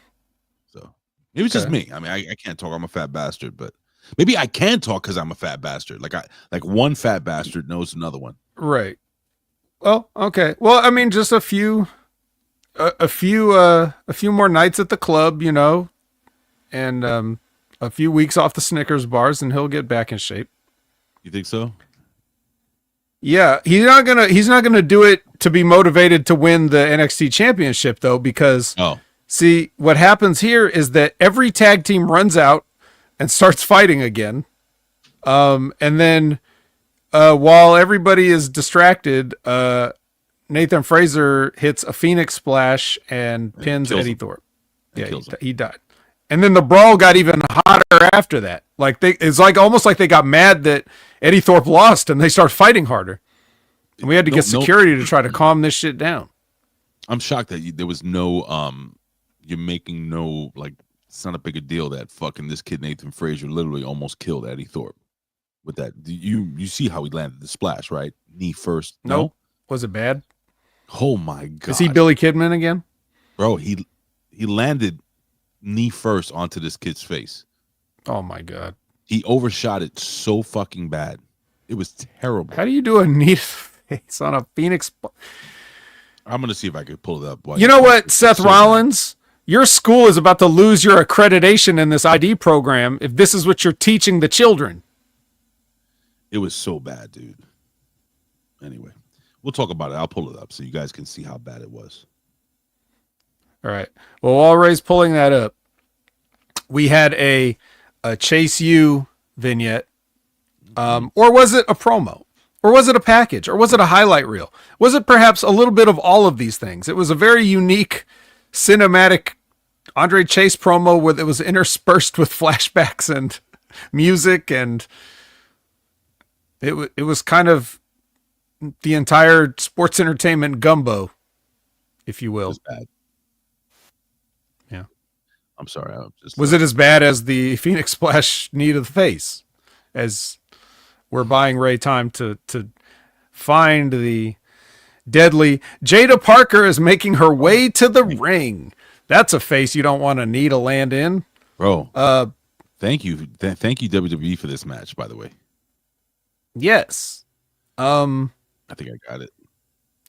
So maybe it's just me. I mean, I can't talk. I'm a fat bastard, but maybe I can talk because I'm a fat bastard. Like one fat bastard knows another one. Right. Well, okay. Well, I mean, just a few more nights at the club, you know, and a few weeks off the Snickers bars, and he'll get back in shape. You think so? Yeah, he's not gonna do it to be motivated to win the NXT championship though, because see, what happens here is that every tag team runs out and starts fighting again. And then while everybody is distracted, Nathan Frazier hits a Phoenix Splash and pins Eddy Thorpe. Yeah, he died. And then the brawl got even hotter after that. Like it's like almost like they got mad that Eddy Thorpe lost and they start fighting harder. And we had to get security to try to calm this shit down. I'm shocked that there was no you're making no, like, it's not a big a deal that fucking this kid Nathan Frazier literally almost killed Eddy Thorpe with that. You see how he landed the splash, right? Knee first. No? Was it bad? Oh my god. Is he Billy Kidman again? Bro, he landed knee first onto this kid's face. Oh my god. He overshot it so fucking bad. It was terrible. How do you do a knee face on a Phoenix? I'm going to see if I can pull it up. You know what, Seth Rollins? Your school is about to lose your accreditation in this ID program if this is what you're teaching the children. It was so bad, dude. Anyway, we'll talk about it. I'll pull it up so you guys can see how bad it was. All right. Well, while Ray's pulling that up, we had a Chase U vignette. Or was it a promo? Or was it a package? Or was it a highlight reel? Was it perhaps a little bit of all of these things? It was a very unique cinematic Andre Chase promo where it was interspersed with flashbacks and music, and it was kind of the entire sports entertainment gumbo, if you will. It was bad. Yeah. I'm sorry. Was it as bad as the Phoenix Splash knee to the face? As we're buying Ray time to find the deadly Jaida Parker is making her way to the ring. That's a face you don't want a knee to land in. Bro, thank you. Thank you, WWE, for this match, by the way. Yes. I think I got it.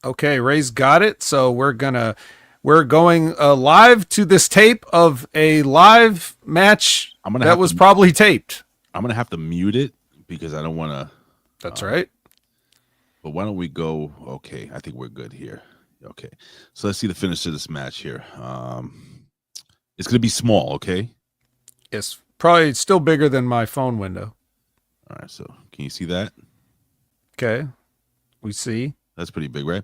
Okay, Ray's got it. So we're going live to this tape of a live match that was probably taped. I'm going to have to mute it because I don't want to. That's right. But why don't we go? Okay, I think we're good here. Okay. So let's see the finish of this match here. It's going to be small, okay? It's probably still bigger than my phone window. All right, so can you see that? Okay. We see. That's pretty big, right?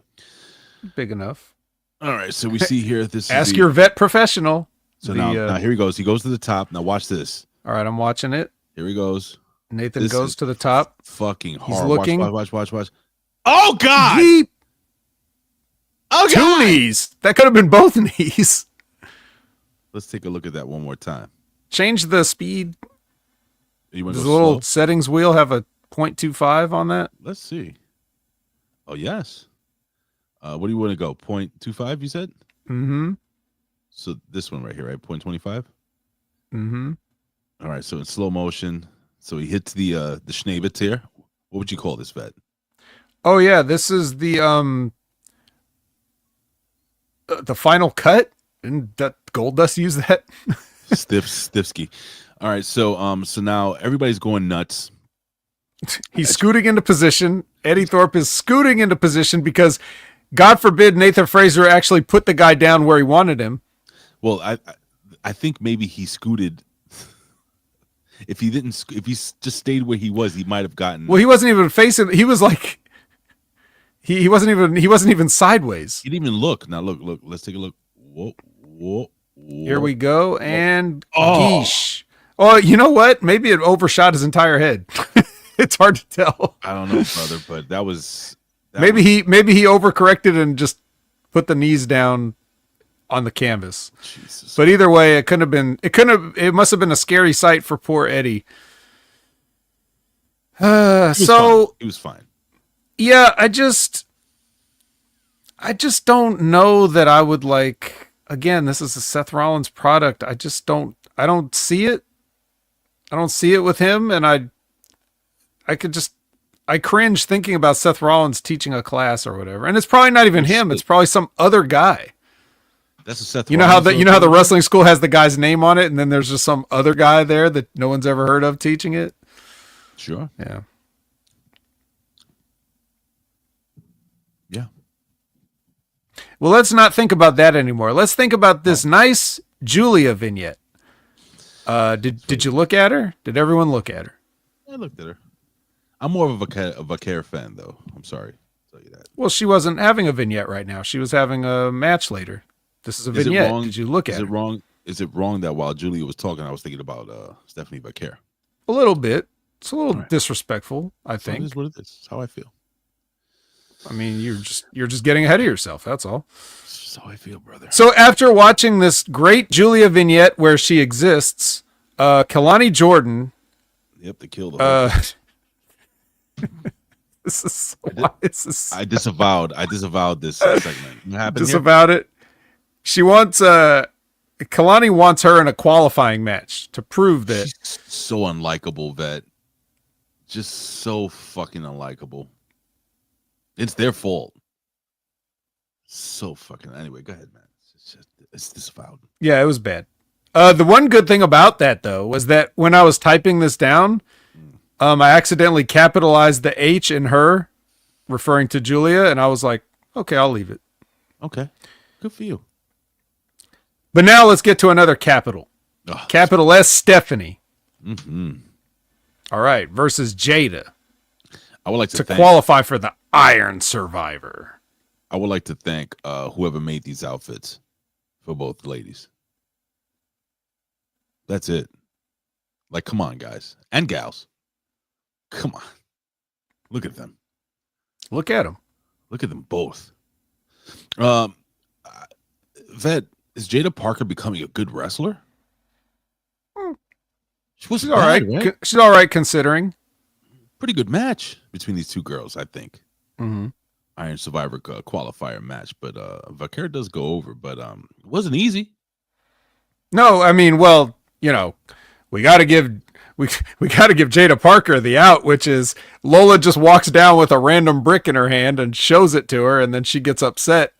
Big enough. All right, so we see here. This Ask is your vet professional. So now here he goes. He goes to the top. Now watch this. All right, I'm watching it. Here he goes. Nathan goes to the top. Fucking hard. He's looking. Watch. Oh, God. Yeep. Oh, Two God. knees. That could have been both knees. Let's take a look at that one more time. Change the speed. You want Does to the go little slow? settings wheel have a 0.25 on that? Let's see. Oh, yes. What do you want to go? 0.25, you said? Mm-hmm. So this one right here, right? 0.25? Mm-hmm. All right, so in slow motion. So he hits the Schneebitz here. What would you call this, vet? Oh yeah, this is the final cut. Didn't that Goldust use that? Stiffsky. All right, so now everybody's going nuts. He's scooting into position. Eddy Thorpe is scooting into position because, God forbid, Nathan Frazier actually put the guy down where he wanted him. Well, I think maybe he scooted. If he just stayed where he was, he might have gotten. Well, he wasn't even facing. He was like, he wasn't even sideways. He didn't even look. Now look. Let's take a look. Whoa. Here we go, and Oh. geesh. Oh, you know what? Maybe it overshot his entire head. It's hard to tell. I don't know, brother, but that was. Maybe he overcorrected and just put the knees down on the canvas. Jesus. But either way, it must have been a scary sight for poor Eddy. He was fine. Yeah, I just don't know that I would like, again, this is a Seth Rollins product. I don't see it. I don't see it with him. And I cringe thinking about Seth Rollins teaching a class or whatever. And it's probably not even him. It's probably some other guy. That's a Seth. You know how the wrestling school has the guy's name on it, and then there's just some other guy there that no one's ever heard of teaching it. Sure. Yeah. Yeah. Well, let's not think about that anymore. Let's think about this nice Julia vignette. Did you look at her? Did everyone look at her? I looked at her. I'm more of a Vaquer fan, though. I'm sorry to tell you that. Well, she wasn't having a vignette right now. She was having a match later. This is a vignette. Did you look at it her? wrong? Is it wrong that while Julia was talking, I was thinking about Stephanie Vaquer? A little bit. It's a little disrespectful, I think. It is what it is. It's how I feel. I mean, you're just getting ahead of yourself. That's all. It's just how I feel, brother. So after watching this great Julia vignette where she exists, Kalani Jordan. Yep, they killed her. This is why is this? I disavowed this segment. What happened Disavowed it. She wants Kalani wants her in a qualifying match to prove that she's so unlikable, vet. Just so fucking unlikable. It's their fault. So fucking. Anyway, go ahead, man. It's disavowed. Yeah, it was bad. The one good thing about that though was that when I was typing this down, I accidentally capitalized the H in her, referring to Julia, and I was like, okay, I'll leave it. Okay, good for you. But now let's get to another capital. Oh, Capital S, Stephanie. mm-hmm. All right, versus Jaida I would like to qualify for the Iron Survivor. I would like to thank whoever made these outfits for both ladies. That's it. Like, come on, guys and gals. Come on. Look at them. Look at them. Look at them both. Vet, is Jaida Parker becoming a good wrestler? She's all right. right? She's all right considering. Pretty good match between these two girls, I think. Mm-hmm. Iron Survivor qualifier match, but Vaquer does go over, but it wasn't easy. No, I mean, well, you know, we got to give Jaida Parker the out, which is Lola just walks down with a random brick in her hand and shows it to her, and then she gets upset,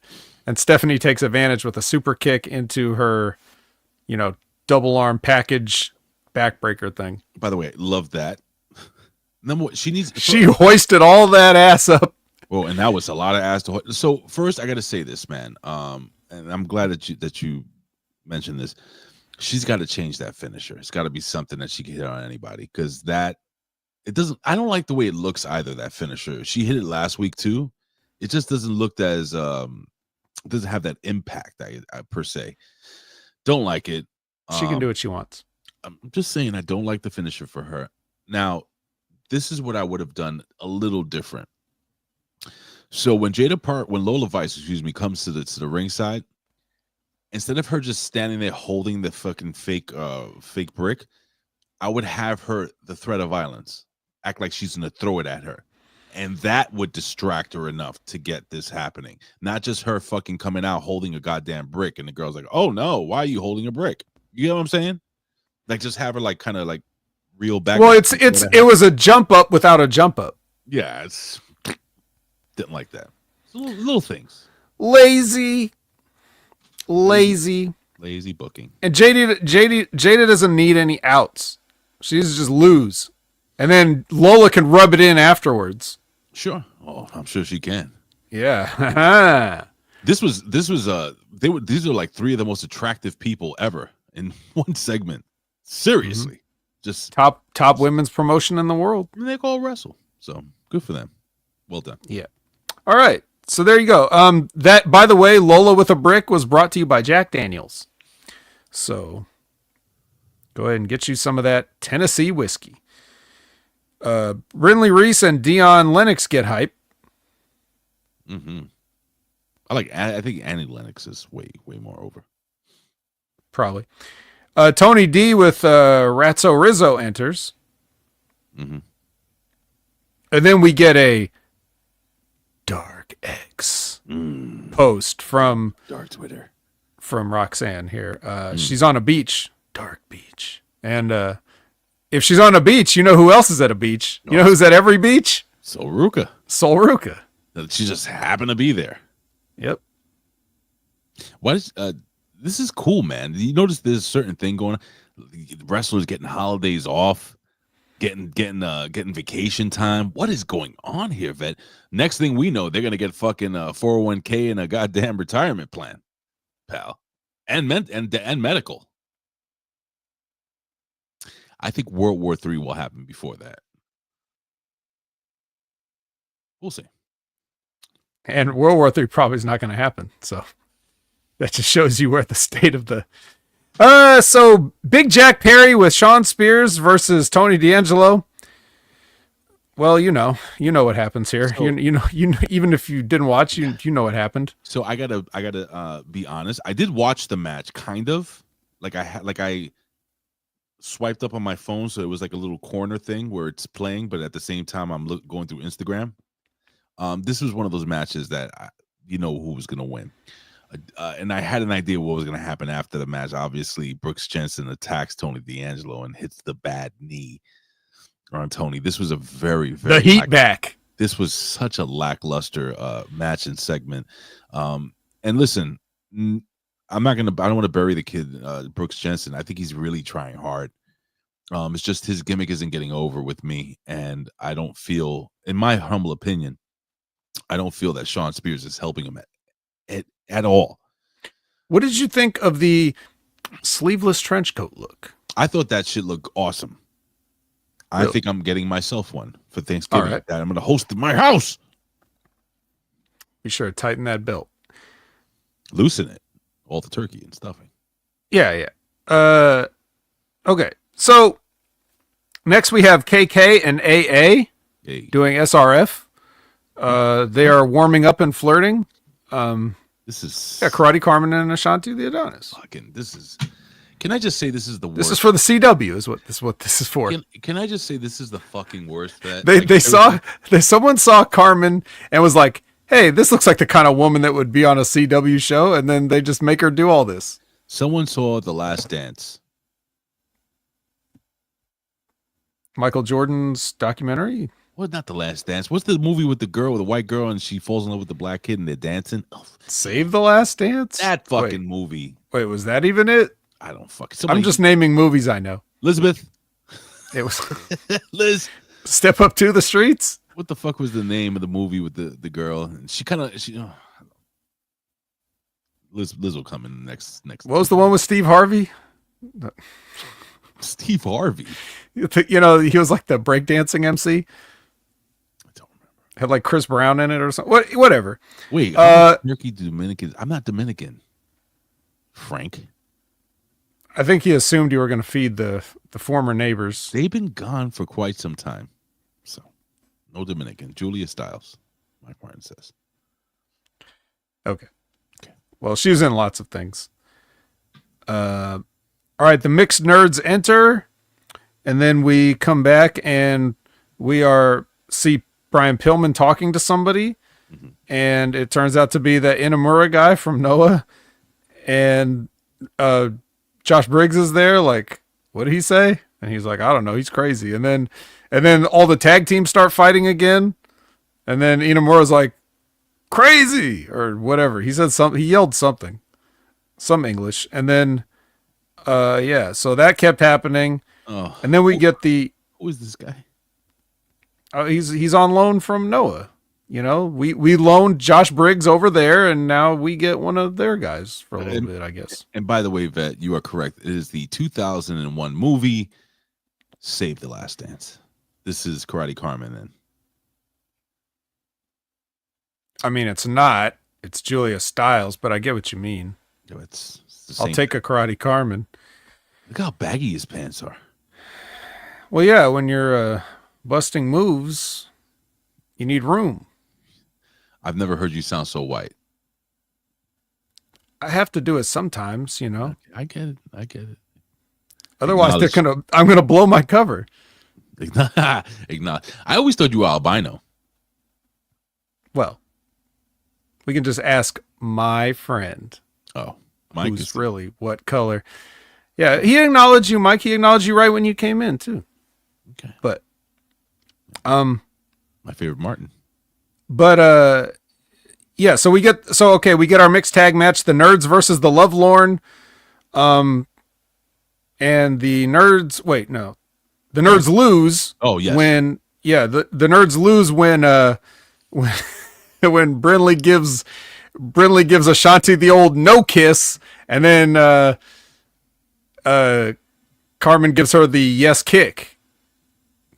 and Stephanie takes advantage with a super kick into her, you know, double arm package backbreaker thing. By the way, love that. Number one, she hoisted all that ass up. Well, and that was a lot of ass to hold. So first, I got to say this, man. And I'm glad that you mentioned this. She's got to change that finisher. It's got to be something that she can hit on anybody, because it doesn't. I don't like the way it looks either. That finisher. She hit it last week too. It just doesn't look as doesn't have that impact. I per se don't like it. She can do what she wants. I'm just saying I don't like the finisher for her. Now, this is what I would have done a little different. So when Lola Vice, comes to the ringside, instead of her just standing there holding the fucking fake brick, I would have her the threat of violence, act like she's gonna throw it at her, and that would distract her enough to get this happening. Not just her fucking coming out holding a goddamn brick, and the girl's like, "Oh no, why are you holding a brick?" You know what I'm saying? Like, just have her like kind of like reel back. Well, it was a jump up without a jump up. Yeah, didn't like that. Little things. Lazy Booking. And Jaida doesn't need any outs. She needs to just lose, and then Lola can rub it in afterwards. Sure. Oh, I'm sure she can. Yeah. These are like three of the most attractive people ever in one segment. Seriously. Just top women's promotion in the world. And they all wrestle. So good for them. Well done. Yeah. All right. So there you go. That, by the way, Lola with a brick was brought to you by Jack Daniels. So go ahead and get you some of that Tennessee whiskey. Brinley, Reece, and Dion Lennox get hype. Mm-hmm. I think Annie Lennox is way more over. Probably. Tony D with Ratso Rizzo enters. Mm-hmm. And then we get a Dark X post from Dark Twitter. From Roxanne here. She's on a beach. Dark beach. And if she's on a beach, you know who else is at a beach? You know who's at every beach? Solruka. She just happened to be there. Yep. What is this is cool, man. You notice there's a certain thing going on. Wrestlers getting holidays off, getting vacation time. What is going on here, Vet? Next thing we know, they're gonna get fucking 401k and a goddamn retirement plan, pal, and medical. I think World War III will happen before that. We'll see. And World War III probably is not going to happen. So that just shows you where the state of the. So Big Jack Perry with Sean Spears versus Tony D'Angelo. Well, you know what happens here. So, you know, even if you didn't watch, you know what happened. So I gotta be honest. I did watch the match, kind of. I swiped up on my phone, so it was like a little corner thing where it's playing, but at the same time I'm going through Instagram. This was one of those matches that who was going to win. And I had an idea what was going to happen after the match. Obviously, Brooks Jensen attacks Tony D'Angelo and hits the bad knee on Tony. This was a very, very... The heat back. This was such a lackluster match and segment. And listen, I don't want to bury the kid, Brooks Jensen. I think he's really trying hard. It's just his gimmick isn't getting over with me. And I don't feel, in my humble opinion, I don't feel that Sean Spears is helping him at all. What did you think of the sleeveless trench coat look? I thought that shit looked awesome. Really? I think I'm getting myself one for Thanksgiving. All right. I'm going to host in my house. Be sure to tighten that belt. Loosen it. All the turkey and stuffing. Yeah. Okay. So next we have KK and AA doing SRF. They are warming up and flirting. This is Karate Karmen and Ashantee the Adonis. Fucking can I just say this is the worst? This is for the CW is what this is for. Can I just say this is the fucking worst? Someone saw Karmen and was like, hey, this looks like the kind of woman that would be on a CW show, and then they just make her do all this. Someone saw The Last Dance. Michael Jordan's documentary? Well, not The Last Dance. What's the movie with the white girl, and she falls in love with the black kid, and they're dancing? Oh, Save the Last Dance? That fucking movie. Wait, was that even it? I don't fucking... I'm just naming movies I know. Elizabeth. It was... Liz. Step Up to the Streets? What the fuck was the name of the movie with the girl? And she kind of Liz will come in next. What was the one with Steve Harvey? Steve Harvey. You know, he was like the breakdancing MC. I don't remember. Had like Chris Brown in it or something. Whatever. Wait, Turkey Dominican. I'm not Dominican. Frank. I think he assumed you were going to feed the former neighbors. They've been gone for quite some time. So, no Dominican. Julia Stiles, Mike Martin says. Okay. Well, she was in lots of things. All right, the mixed nerds enter, and then we come back and we see Brian Pillman talking to somebody, and it turns out to be the Inamura guy from Noah, and Josh Briggs is there. Like, what did he say? And he's like, I don't know, he's crazy. And then all the tag teams start fighting again, and then Inamura's like, crazy or whatever. He said something. He yelled something, some English, and then so that kept happening. Oh, and then we get the who is this guy? He's on loan from Noah. You know, we loaned Josh Briggs over there, and now we get one of their guys for a little bit, I guess. And by the way, Vet, you are correct. It is the 2001 movie Save the Last Dance. This is Karate Karmen then. I mean, it's not. It's Julia Stiles, but I get what you mean. Yo, it's the I'll same take a Karate Karmen. Look how baggy his pants are. Well, yeah, when you're busting moves, you need room. I've never heard you sound so white. I have to do it sometimes, you know. I get it. Otherwise, I'm gonna blow my cover. Acknowledge. I always thought you were albino. Well, we can just ask my friend. Oh, Mike who's is really what color? Yeah, he acknowledged you, Mike. He acknowledged you right when you came in too. Okay, but my favorite Martin. But yeah. So we get our mixed tag match: the Nerds versus the Lovelorn. And the Nerds. Wait, no, the Nerds lose. Oh yes. The Nerds lose when when Brinley gives Ashantee the old no kiss, and then Karmen gives her the yes kick,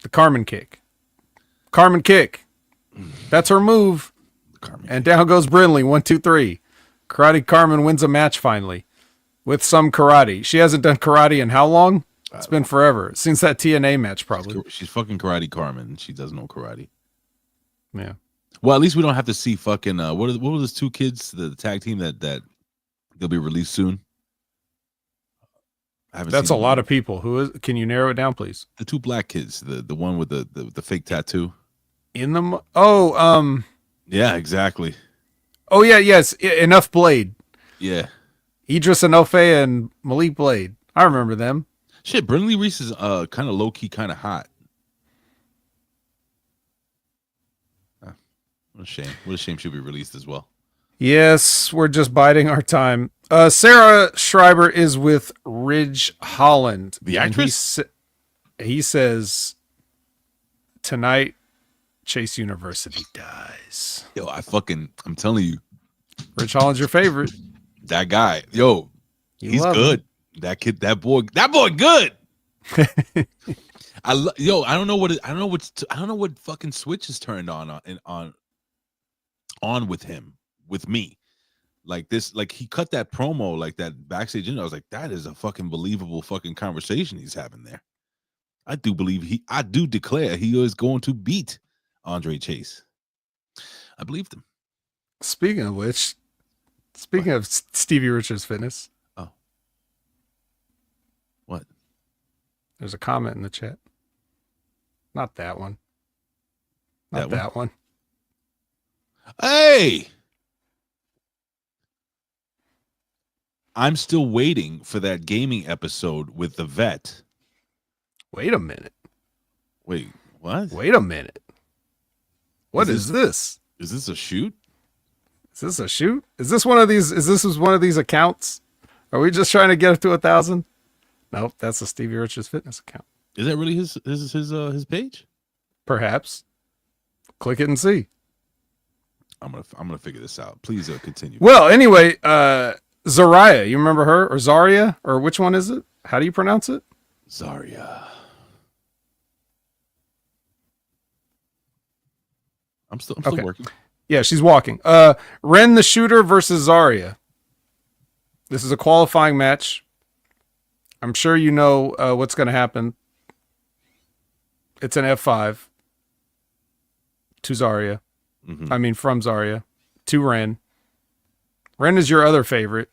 the Karmen kick. That's her move. And down goes Brinley. 1, 2, 3. Karate Karmen wins a match finally with some karate. She hasn't done karate in how long? It's been forever since that TNA match, probably. She's fucking Karate Karmen. She does no karate. Yeah. Well, at least we don't have to see fucking what were those two kids, the tag team that they'll be released soon. That's a lot of people. Who is? Can you narrow it down, please? The two black kids, the one with the fake tattoo. In them? Yeah, exactly. Oh yeah, yes. Enough Blade. Yeah. Idris Enofe and Malik Blade. I remember them. Shit, Brinley Reece is kind of low key, kind of hot. What a shame. What a shame she'll be released as well. Yes, we're just biding our time. Sarah Schreiber is with Ridge Holland. The actress? He says, tonight, Chase University dies. Yo, I'm telling you. Ridge Holland's your favorite. That guy. Yo, he's good. Him. That boy good. I don't know what fucking switch is turned on with him, with me. Like this, like he cut that promo, like that backstage, and I was like, that is a fucking believable fucking conversation he's having there. I do declare he is going to beat Andre Chase. I believed him. Speaking of which, of Stevie Richards Fitness. Oh. What? There's a comment in the chat. Not that one. Not that one. Hey! I'm still waiting for that gaming episode with the vet. Wait a minute. Wait, what? Wait a minute. What is this? Is this a shoot? Is this a shoot? Is this one of these accounts? Are we just trying to get it to 1,000? Nope, that's a Stevie Richards Fitness account. Is that really his page? Perhaps. Click it and see. I'm gonna figure this out. Please continue. Well, anyway, Zaria, you remember her, or Zaria, or which one is it? How do you pronounce it? Zaria. I'm still working. Yeah, she's walking. Wren the Shooter versus Zaria. This is a qualifying match. I'm sure you know what's going to happen. It's an F5 to Zaria. Mm-hmm. I mean, from Zaria to Wren. Wren is your other favorite.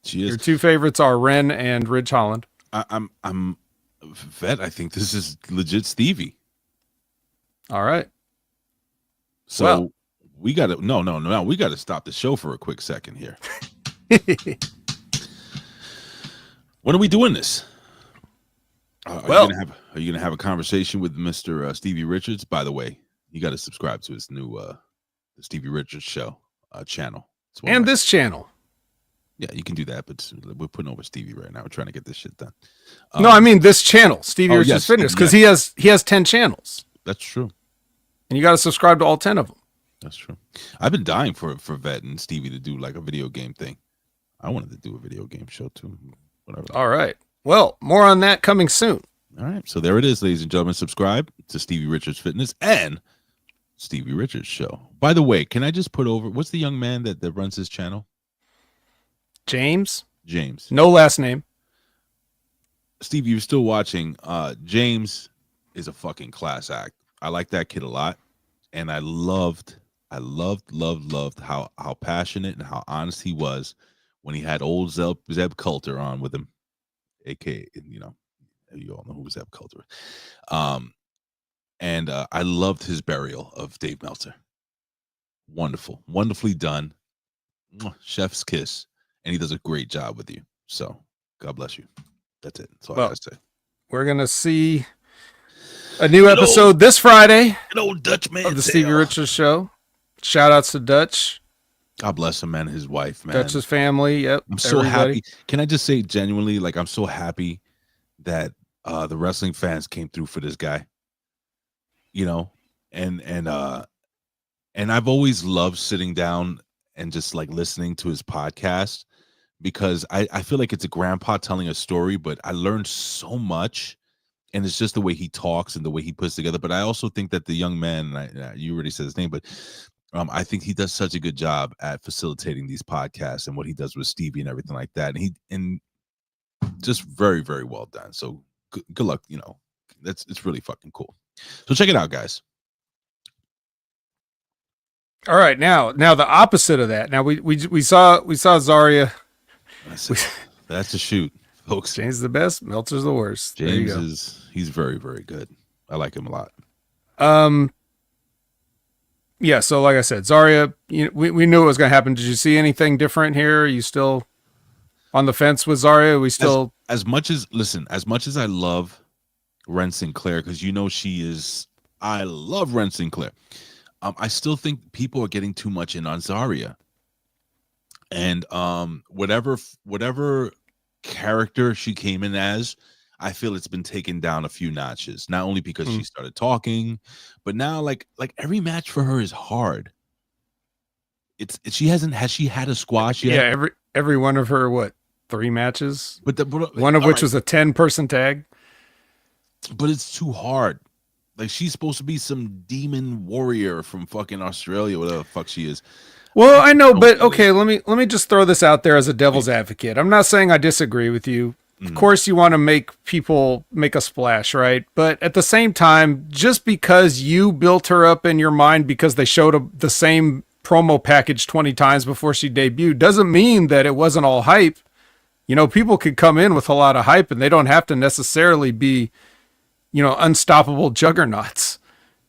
She is. Your two favorites are Wren and Ridge Holland. I'm Vet. I think this is legit Stevie. All right. So well, we got to we got to stop the show for a quick second here. When are we doing this? Are you gonna have a conversation with Mr. Stevie Richards? By the way, you got to subscribe to his new the Stevie Richards show channel. And this channel. Yeah, you can do that, but we're putting over Stevie right now. We're trying to get this shit done. No, I mean this channel, Stevie Richards Fitness, because he has 10 channels. That's true. And you got to subscribe to all 10 of them. That's true. I've been dying for Vet and Stevie to do like a video game thing. I wanted to do a video game show too. Whatever. All right. Well, more on that coming soon. All right. So there it is, ladies and gentlemen. Subscribe to Stevie Richards Fitness and Stevie Richards Show. By the way, can I just put over, what's the young man that runs his channel? James. No last name. Steve, you're still watching. James is a fucking class act. I like that kid a lot. And I loved how passionate and how honest he was when he had old Zeb Coulter on with him. AKA, you all know who Zeb Coulter. And I loved his burial of Dave Meltzer. Wonderful. Wonderfully done. Chef's kiss. And he does a great job with you. So God bless you. That's it. That's all I gotta say. We're gonna see a new episode this Friday old Dutch man of the Stevie Richards Show. Shout outs to Dutch. God bless him, man. His wife, man. Dutch's family. Yep. I'm so happy. Can I just say genuinely, like, I'm so happy that the wrestling fans came through for this guy. And I've always loved sitting down and just like listening to his podcast, because I feel like it's a grandpa telling a story, but I learned so much, and it's just the way he talks and the way he puts together. But I also think that the young man, and you already said his name, but I think he does such a good job at facilitating these podcasts and what he does with Stevie and everything like that. And just very, very well done. So good luck. It's really fucking cool. So check it out, guys. All right, now the opposite of that. Now we saw Zaria. That's a shoot, folks. James is the best. Meltzer's the worst. James he's very, very good. I like him a lot. Yeah. So like I said, Zaria, we knew it was going to happen. Did you see anything different here? Are you still on the fence with Zaria? We still as much as I love Wren Sinclair, because she is. I love Wren Sinclair. I still think people are getting too much in on Zaria. And whatever character she came in as, I feel it's been taken down a few notches. Not only because she started talking, but now like every match for her is hard. Has she had a squash yet? Yeah, every one of her 3 matches, but one of which was a 10-person tag. But it's too hard. Like, she's supposed to be some demon warrior from fucking Australia, whatever the fuck she is. Well, I know, but okay, let me just throw this out there as a devil's advocate. I'm not saying I disagree with you. Of course, you want to make people make a splash, right? But at the same time, just because you built her up in your mind because they showed the same promo package 20 times before she debuted doesn't mean that it wasn't all hype. People could come in with a lot of hype, and they don't have to necessarily be unstoppable juggernauts.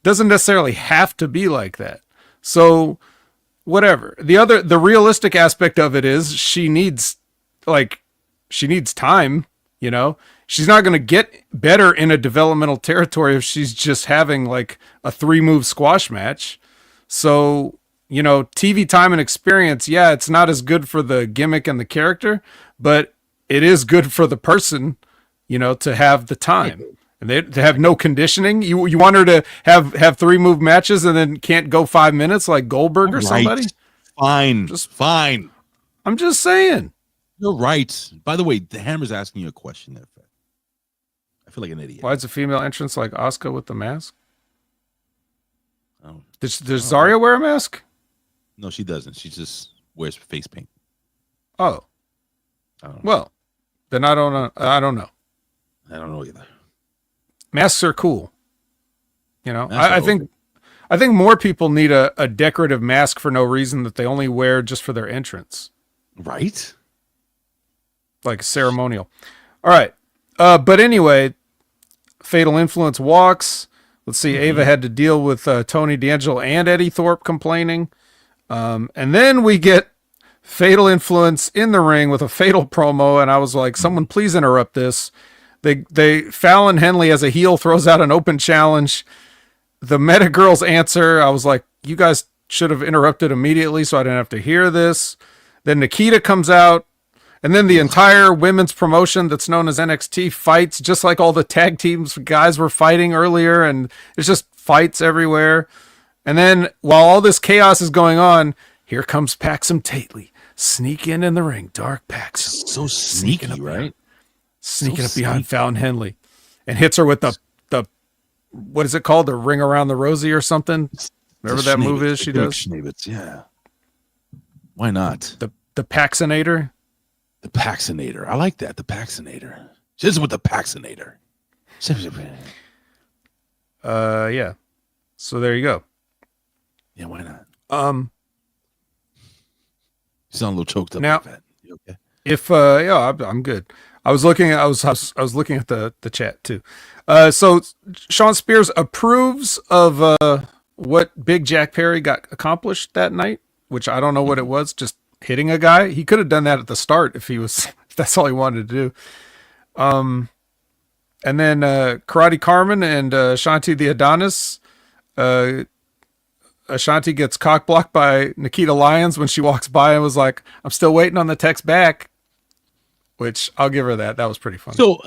Doesn't necessarily have to be like that. So whatever. The realistic aspect of it is she needs time, She's not going to get better in a developmental territory if she's just having like a 3-move squash match. So, TV time and experience, yeah, it's not as good for the gimmick and the character, but it is good for the person, to have the time. And they have no conditioning. You want her to have 3-move matches and then can't go 5 minutes like Goldberg or somebody? Fine. Fine. I'm just saying. You're right. By the way, the Hammer's asking you a question there, Fred. I feel like an idiot. Why is a female entrance like Asuka with the mask? Oh. Does Zaria wear a mask? No, she doesn't. She just wears face paint. Oh. Well, then I don't know. I don't know. I don't know either. Masks are cool. You know, I think more people need a decorative mask for no reason that they only wear just for their entrance. Right? Like ceremonial. All right. But anyway, Fatal Influence walks. Let's see. Ava had to deal with Tony D'Angelo and Eddy Thorpe complaining. And then we get Fatal Influence in the ring with a fatal promo. And I was like, someone please interrupt this. Fallon Henley as a heel throws out an open challenge. The Meta Girls answer. I was like, you guys should have interrupted immediately so I didn't have to hear this. Then Nikita comes out. And then the entire women's promotion that's known as NXT fights, just like all the tag teams guys were fighting earlier. And there's just fights everywhere. And then while all this chaos is going on, here comes Paxum Tately. Sneak in the ring. Dark Paxum. So sneaky, right? Sneaking up behind Fallon Henley. And hits her with the what is it called? The ring around the Rosie or something? Whatever that move is she does. Yeah. Why not? The Paxinator. The Paxinator. I like that. The Paxinator. Just with the Paxinator. Yeah. So there you go. Yeah, why not? You sound a little choked up. Now, you okay? I'm good. I was looking at looking at the chat too. So Sean Spears approves of what Big Jack Perry got accomplished that night, which I don't know what it was. Just hitting a guy. He could have done that at the start if that's all he wanted to do. And then Karate Karmen and Ashantee the Adonis. Ashantee gets cock blocked by Nikita Lyons when she walks by and was like, "I'm still waiting on the text back," which I'll give her that. That was pretty funny. So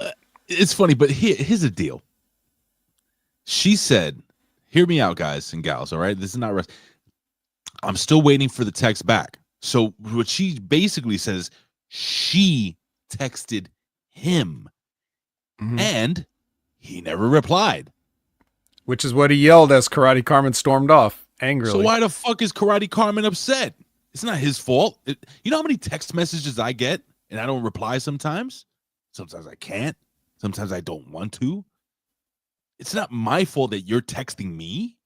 it's funny, but here's the deal. She said, "Hear me out, guys and gals. All right, this is not rest. I'm still waiting for the text back." So what she basically says, she texted him, and he never replied. Which is what he yelled as Karate Karmen stormed off angrily. So why the fuck is Karate Karmen upset? It's not his fault. You know how many text messages I get and I don't reply sometimes? Sometimes I can't. Sometimes I don't want to. It's not my fault that you're texting me.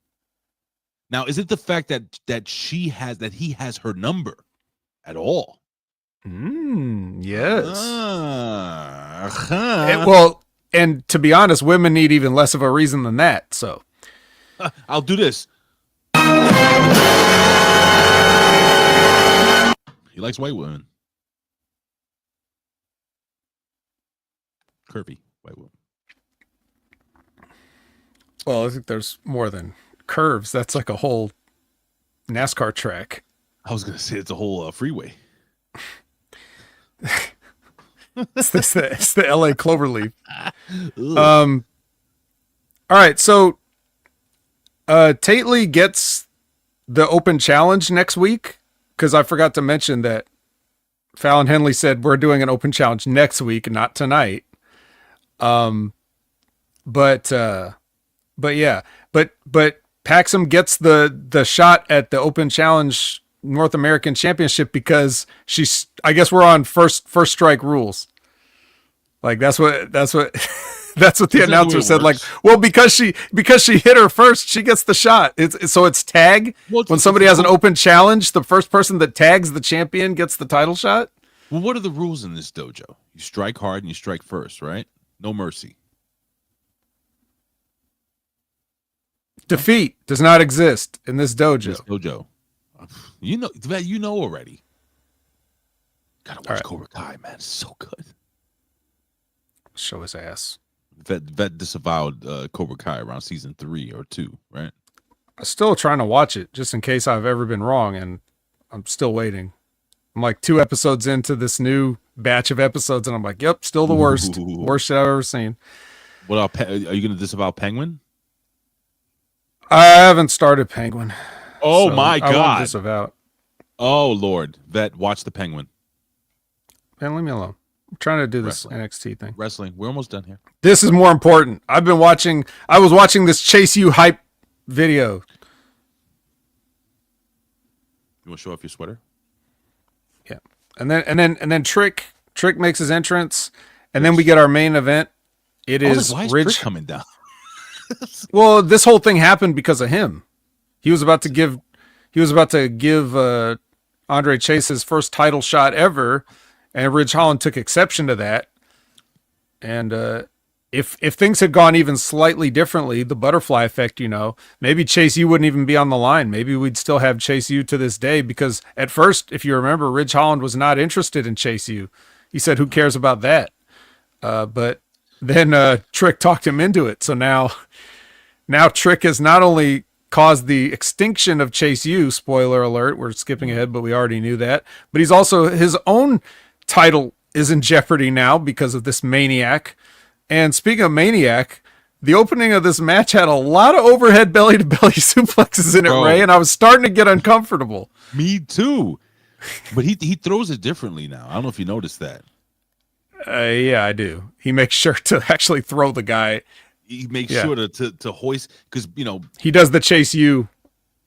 Now, is it the fact that he has her number at all? Yes. Well, and to be honest, women need even less of a reason than that. So I'll do this. He likes white women. Curvy white women. Well, I think there's more than curves. That's like a whole NASCAR track. I was gonna say it's a whole freeway. It's the LA Cloverleaf. All right, so Tately gets the open challenge next week, because I forgot to mention that Fallon Henley said we're doing an open challenge next week, not tonight. But Paxum gets the shot at the open challenge North American Championship because I guess we're on first strike rules. Like that's what the announcer said. Like, well, because she hit her first, she gets the shot. It's tag. When somebody has an open challenge, the first person that tags the champion gets the title shot. Well, what are the rules in this dojo? You strike hard and you strike first, right? No mercy. Defeat does not exist in this dojo. You know already. Gotta watch Cobra Kai, man. It's so good. Show his ass. Vet disavowed Cobra Kai around season 3 or 2, right? I'm still trying to watch it just in case I've ever been wrong, and I'm still waiting. I'm like 2 episodes into this new batch of episodes, and I'm like, yep, still the worst. Worst shit I've ever seen. are you going to disavow Penguin? I haven't started Penguin. Oh so my I won't God! disavow. Oh Lord, Vet, watch the Penguin. Man, leave me alone. I'm trying to do this Wrestling. NXT thing. Wrestling. We're almost done here. This is more important. I was watching this Chase U hype video. You want to show off your sweater? Yeah. And then Trick makes his entrance, and then we get our main event. It is why is Ridge Trick coming down? Well, this whole thing happened because of him. He was about to give Andre Chase his first title shot ever, and Ridge Holland took exception to that. And if things had gone even slightly differently, the butterfly effect, maybe Chase U wouldn't even be on the line. Maybe we'd still have Chase U to this day, because at first, if you remember, Ridge Holland was not interested in Chase U. He said, "Who cares about that?" But then Trick talked him into it. So now Trick has not only caused the extinction of Chase U, spoiler alert, we're skipping ahead, but we already knew that, but he's also, his own title is in jeopardy now because of this Maniac. And speaking of Maniac, the opening of this match had a lot of overhead belly-to-belly suplexes in it, Ray, and I was starting to get uncomfortable. Me too. But he throws it differently now. I don't know if you noticed that. Yeah, I do. He makes sure to actually throw the guy. He makes sure to hoist, because he does the Chase U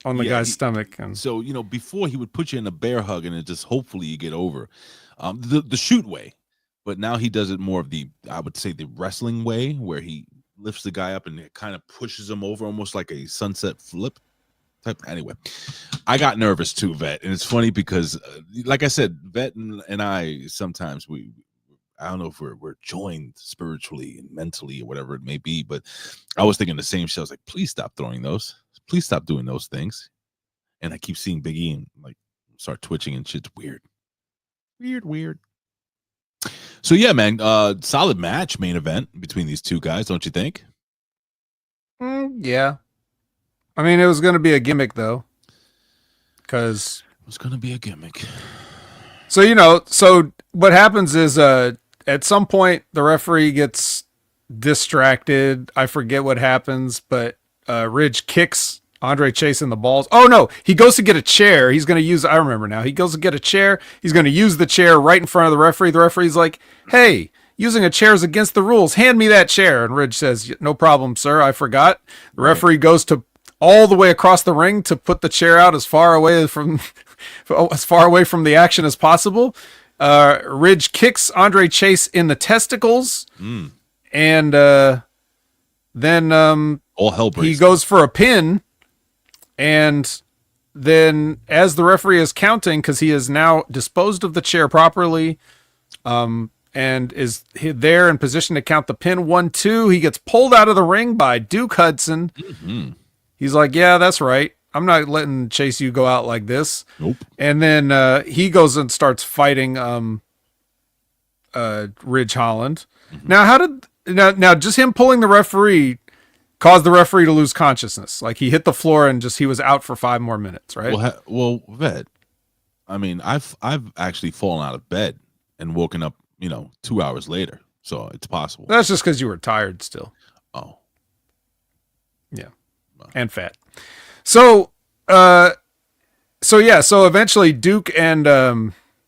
on the guy's stomach. And so before he would put you in a bear hug and it just hopefully you get over the shoot way, but now he does it more of I would say the wrestling way, where he lifts the guy up and it kind of pushes him over, almost like a sunset flip type. Anyway, I got nervous too, Vet, and it's funny because like I said, Vet and I sometimes I don't know if we're joined spiritually and mentally or whatever it may be, but I was thinking the same shit. I was like, please stop throwing those. Please stop doing those things. And I keep seeing Big E and start twitching and shit's weird. Weird. So yeah, man, solid match, main event between these two guys, don't you think? Yeah. I mean, it was going to be a gimmick though, because it was going to be a gimmick. So, so what happens is, at some point, the referee gets distracted. I forget what happens, but Ridge kicks Andre Chase in the balls. Oh, no. He goes to get a chair. He's going to use... I remember now. He goes to get a chair. He's going to use the chair right in front of the referee. The referee's like, "Hey, using a chair is against the rules. Hand me that chair." And Ridge says, "No problem, sir. I forgot." The referee goes to all the way across the ring to put the chair out as far away from the action as possible. Ridge kicks Andre Chase in the testicles, and then all hell breaks. He goes for a pin, and then as the referee is counting, because he has now disposed of the chair properly, and is there in position to count the pin 1-2, he gets pulled out of the ring by Duke Hudson. Mm-hmm. He's like, "Yeah, that's right. I'm not letting Chase U go out like this." Nope. And then he goes and starts fighting Ridge Holland. Mm-hmm. Now just him pulling the referee caused the referee to lose consciousness. Like, he hit the floor and he was out for 5 more minutes, right? Well, Vet, I mean, I've actually fallen out of bed and woken up, 2 hours later. So it's possible. That's just because you were tired still. Oh. Yeah. And fat. So eventually Duke and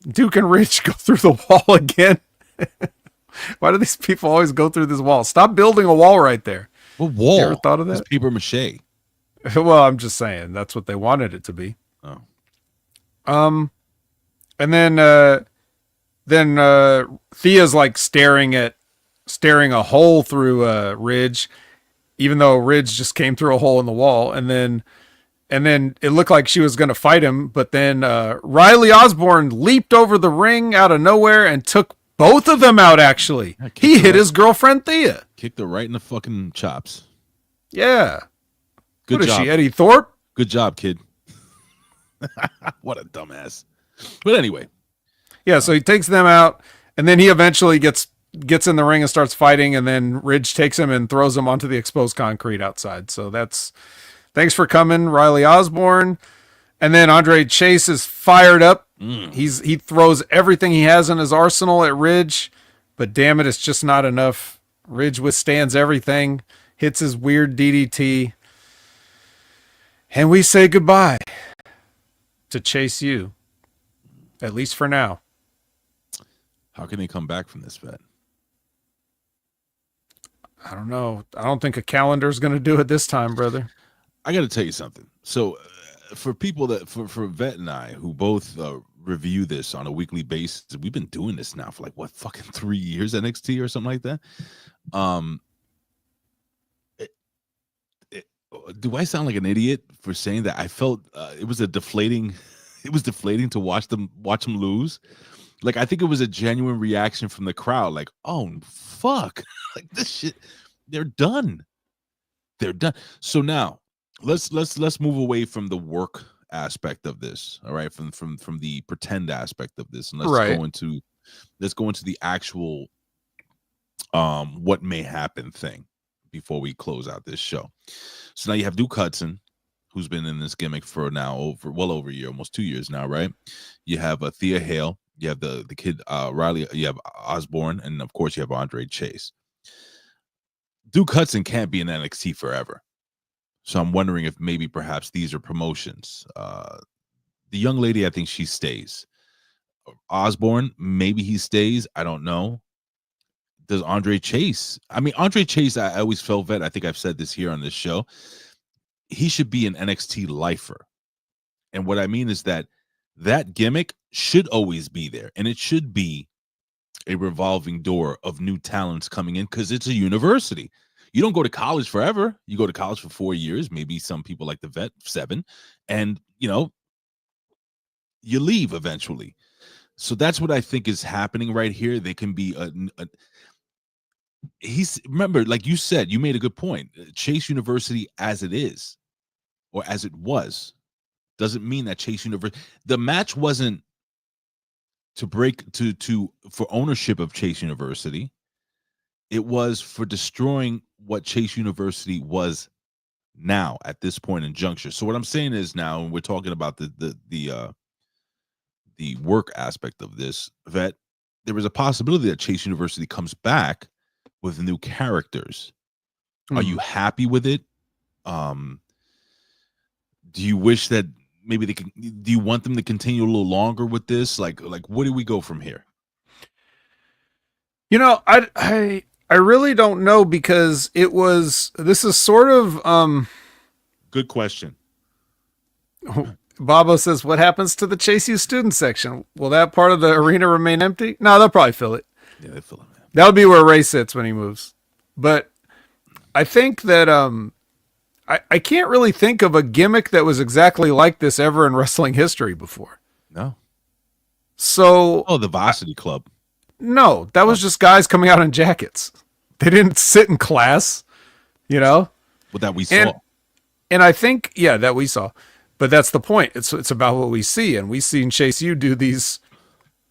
Rich go through the wall again. Why do these people always go through this wall? Stop building a wall right there. What wall? You ever thought of that? It's paper mache. Well, I'm just saying that's what they wanted it to be. Oh. And then Thea's like staring a hole through Ridge, even though Ridge just came through a hole in the wall. And then it looked like she was going to fight him, but then Riley Osborne leaped over the ring out of nowhere and took both of them out, actually. He hit his girlfriend, Thea. Kicked her right in the fucking chops. Yeah. Good What job. is she, Eddy Thorpe? Good job, kid. What a dumbass. But anyway. Yeah, so he takes them out, and then he eventually gets in the ring and starts fighting, and then Ridge takes him and throws him onto the exposed concrete outside. So that's... Thanks for coming, Riley Osborne. And then Andre Chase is fired up. He throws everything he has in his arsenal at Ridge, but damn it, it's just not enough. Ridge withstands everything, hits his weird DDT, and we say goodbye to Chase U, at least for now. How can he come back from this, vet? I don't know. I don't think a calendar is going to do it this time, brother. I got to tell you something. So for people that, for Vet and I, who both review this on a weekly basis, we've been doing this now for like, what, fucking 3 years, NXT or something like that. Do I sound like an idiot for saying that? I felt it was deflating to watch them lose. Like, I think it was a genuine reaction from the crowd. Like, oh, fuck. Like, this shit, they're done. They're done. So now let's move away from the work aspect of this. All right. From the pretend aspect of this. And let's go into the actual what may happen thing before we close out this show. So now you have Duke Hudson, who's been in this gimmick for now well over a year, almost 2 years now, right? You have Thea Hale. You have the kid Riley, you have Osborne, and of course you have Andre Chase. Duke Hudson can't be in NXT forever. So I'm wondering if maybe perhaps these are promotions. The young lady, I think she stays. Osborne, maybe he stays. I don't know. Does Andre Chase? I mean, Andre Chase, I always felt, Vet, I think I've said this here on this show, he should be an NXT lifer. And what I mean is that gimmick should always be there, and it should be a revolving door of new talents coming in, because it's a university. You don't go to college forever. You go to college for 4 years, maybe some people like the Vet 7, and you leave eventually. So that's what I think is happening right here. They can be remember, like you said, you made a good point. Chase University as it is, or as it was, doesn't mean that Chase University, the match wasn't for ownership of Chase University. It was for destroying what Chase University was now at this point in juncture. So what I'm saying is, now, when we're talking about the work aspect of this, Vet, there is a possibility that Chase University comes back with new characters. Are you happy with it? Do you wish that maybe they can? Do you want them to continue a little longer with this? Like where do we go from here? I really don't know, because this is sort of Good question. Bobo says, what happens to the Chase U student section? Will that part of the arena remain empty? No, they'll probably fill it. Yeah, they fill it. That'll be where Ray sits when he moves. But I think that I can't really think of a gimmick that was exactly like this ever in wrestling history before. No. So the Varsity Club. No, that was just guys coming out in jackets. They didn't sit in class, Well, that we saw. And I think, that we saw. But that's the point. It's about what we see, and we've seen Chase U do these.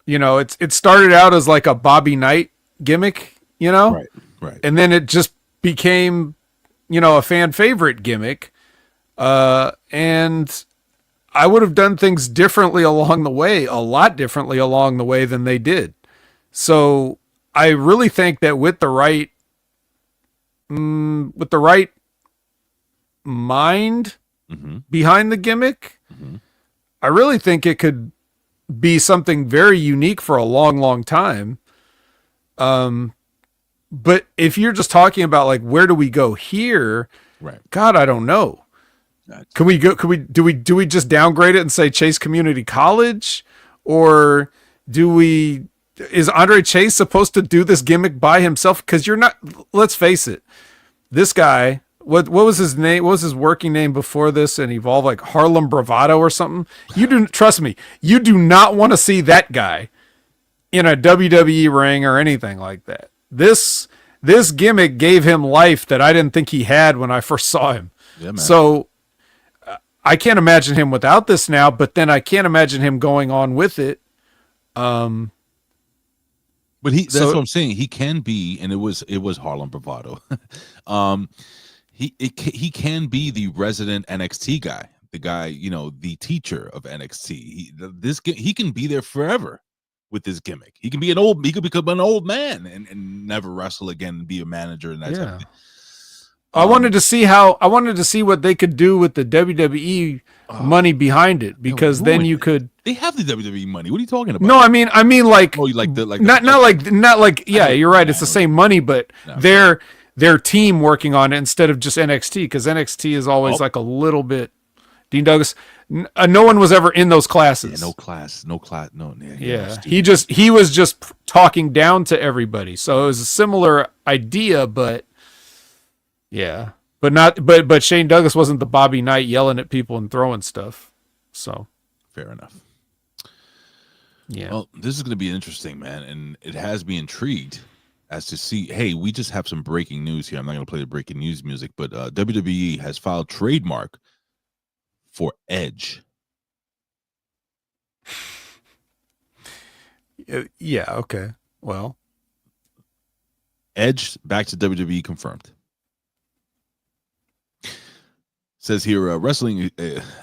It started out as like a Bobby Knight gimmick, Right. And then it just became, a fan favorite gimmick. And I would have done things differently along the way, a lot differently along the way than they did. So I really think that with the right mind behind the gimmick, I really think it could be something very unique for a long, long time. But if you're just talking about like, where do we go here? Right. God, I don't know. Do we just downgrade it and say Chase Community College, or is Andre Chase supposed to do this gimmick by himself? Because let's face it, this guy, what was his name? What was his working name before this and evolved, like Harlem Bravado or something? Trust me, you do not want to see that guy in a WWE ring or anything like that. This gimmick gave him life that I didn't think he had when I first saw him. Yeah, man. So I can't imagine him without this now, but then I can't imagine him going on with it. But that's what I'm saying. He can be, and it was Harlem Bravado. He can be the resident NXT guy, the guy, the teacher of NXT. He can be there forever with this gimmick. He could become an old man and never wrestle again and be a manager and that type of thing. I wanted to see what they could do with the WWE money behind it, because then you could. They have the WWE money. What are you talking about? No, I mean like, not like. Yeah, you're right. It's the same money, but their team working on it instead of just NXT, because NXT is always like a little bit. Dean Douglas, no one was ever in those classes. Yeah, no. Yeah, he was just talking down to everybody. So it was a similar idea, but. Yeah, but Shane Douglas wasn't the Bobby Knight yelling at people and throwing stuff. So fair enough. Yeah. Well, this is going to be interesting, man, and it has me intrigued as to see. Hey, we just have some breaking news here. I'm not going to play the breaking news music, but WWE has filed trademark for Edge. Yeah. Okay. Well, Edge back to WWE confirmed. Says here, wrestling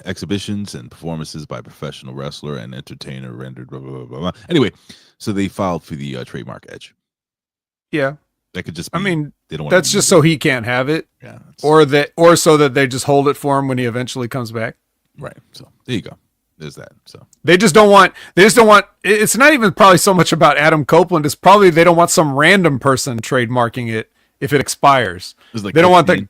exhibitions and performances by professional wrestler and entertainer rendered blah, blah, blah, blah, blah. Anyway, so they filed for the trademark Edge. Yeah. That could just be, I mean, they don't want that's just so he can't have it. Yeah. Or so that they just hold it for him when he eventually comes back. Right. So there you go. There's that. So they just don't want, it's not even probably so much about Adam Copeland. It's probably they don't want some random person trademarking it if it expires. Like they don't want they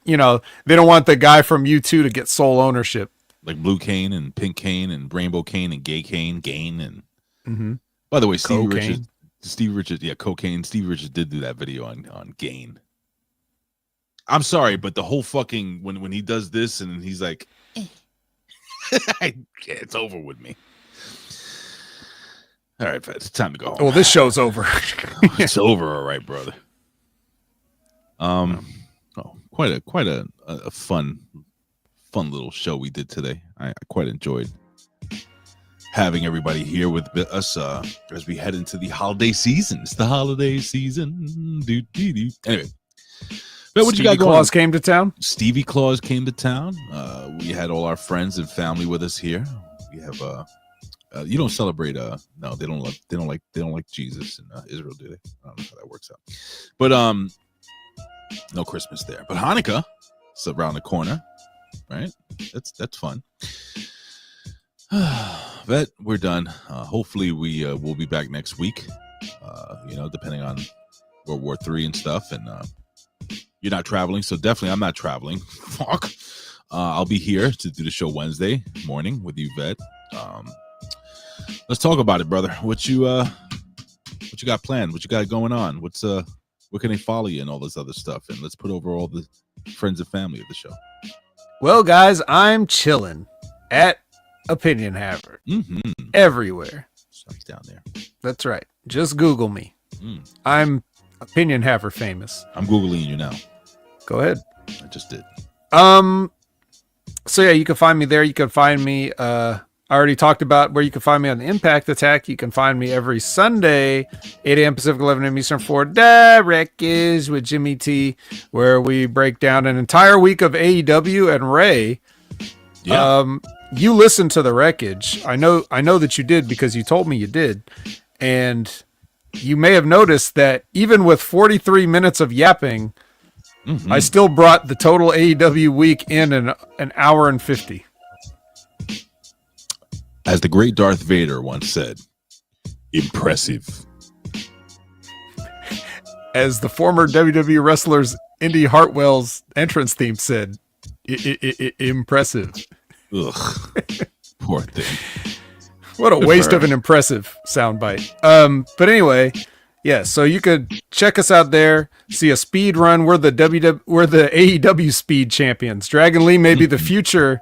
don't want the guy from U2 to get sole ownership. Like Blue Cane and Pink Cane and Rainbow Cane and Gay Cane, Gain and by the way, Stevie Richards, yeah, Cocaine. Stevie Richards did do that video on Gain. I'm sorry, but the whole fucking when he does this and he's like, it's over with me. All right, it's time to go home. Well, this show's over. It's over, all right, brother. Quite a fun little show we did today. I quite enjoyed having everybody here with us as we head into the holiday season. It's the holiday season. Anyway, but what you got going? Claus came to town. Stevie Claus came to town. We had all our friends and family with us here. We have you don't celebrate no, they don't like Jesus in Israel, do they? I don't know how that works out. But no Christmas there. But Hanukkah is around the corner, right? That's fun. But we're done. Hopefully we'll be back next week. Depending on World War III and stuff. And you're not traveling, so definitely I'm not traveling. Fuck. I'll be here to do the show Wednesday morning with you, Vet. Let's talk about it, brother. What you got planned? What you got going on? Where can they follow you and all this other stuff? And let's put over all the friends and family of the show. Well, guys, I'm chilling at Opinion Haver everywhere. He's down there. That's right. Just Google me. I'm Opinion Haver famous. I'm Googling you now. Go ahead. I just did. So yeah, you can find me there. You can find me. I already talked about where you can find me on the Impact Attack. You can find me every Sunday, 8 a.m. Pacific, 11 a.m. Eastern for The Wreckage with Jimmy T, where we break down an entire week of AEW and Ray. Yeah. You listened to The Wreckage. I know that you did because you told me you did. And you may have noticed that even with 43 minutes of yapping, I still brought the total AEW week in an hour and 50. As the great Darth Vader once said, impressive. As the former WWE wrestlers Indy Hartwell's entrance theme said, impressive. Ugh. Poor thing. What a waste of an impressive soundbite. But anyway, yeah, so you could check us out there, see a speed run. We're the AEW speed champions. Dragon Lee may be the future,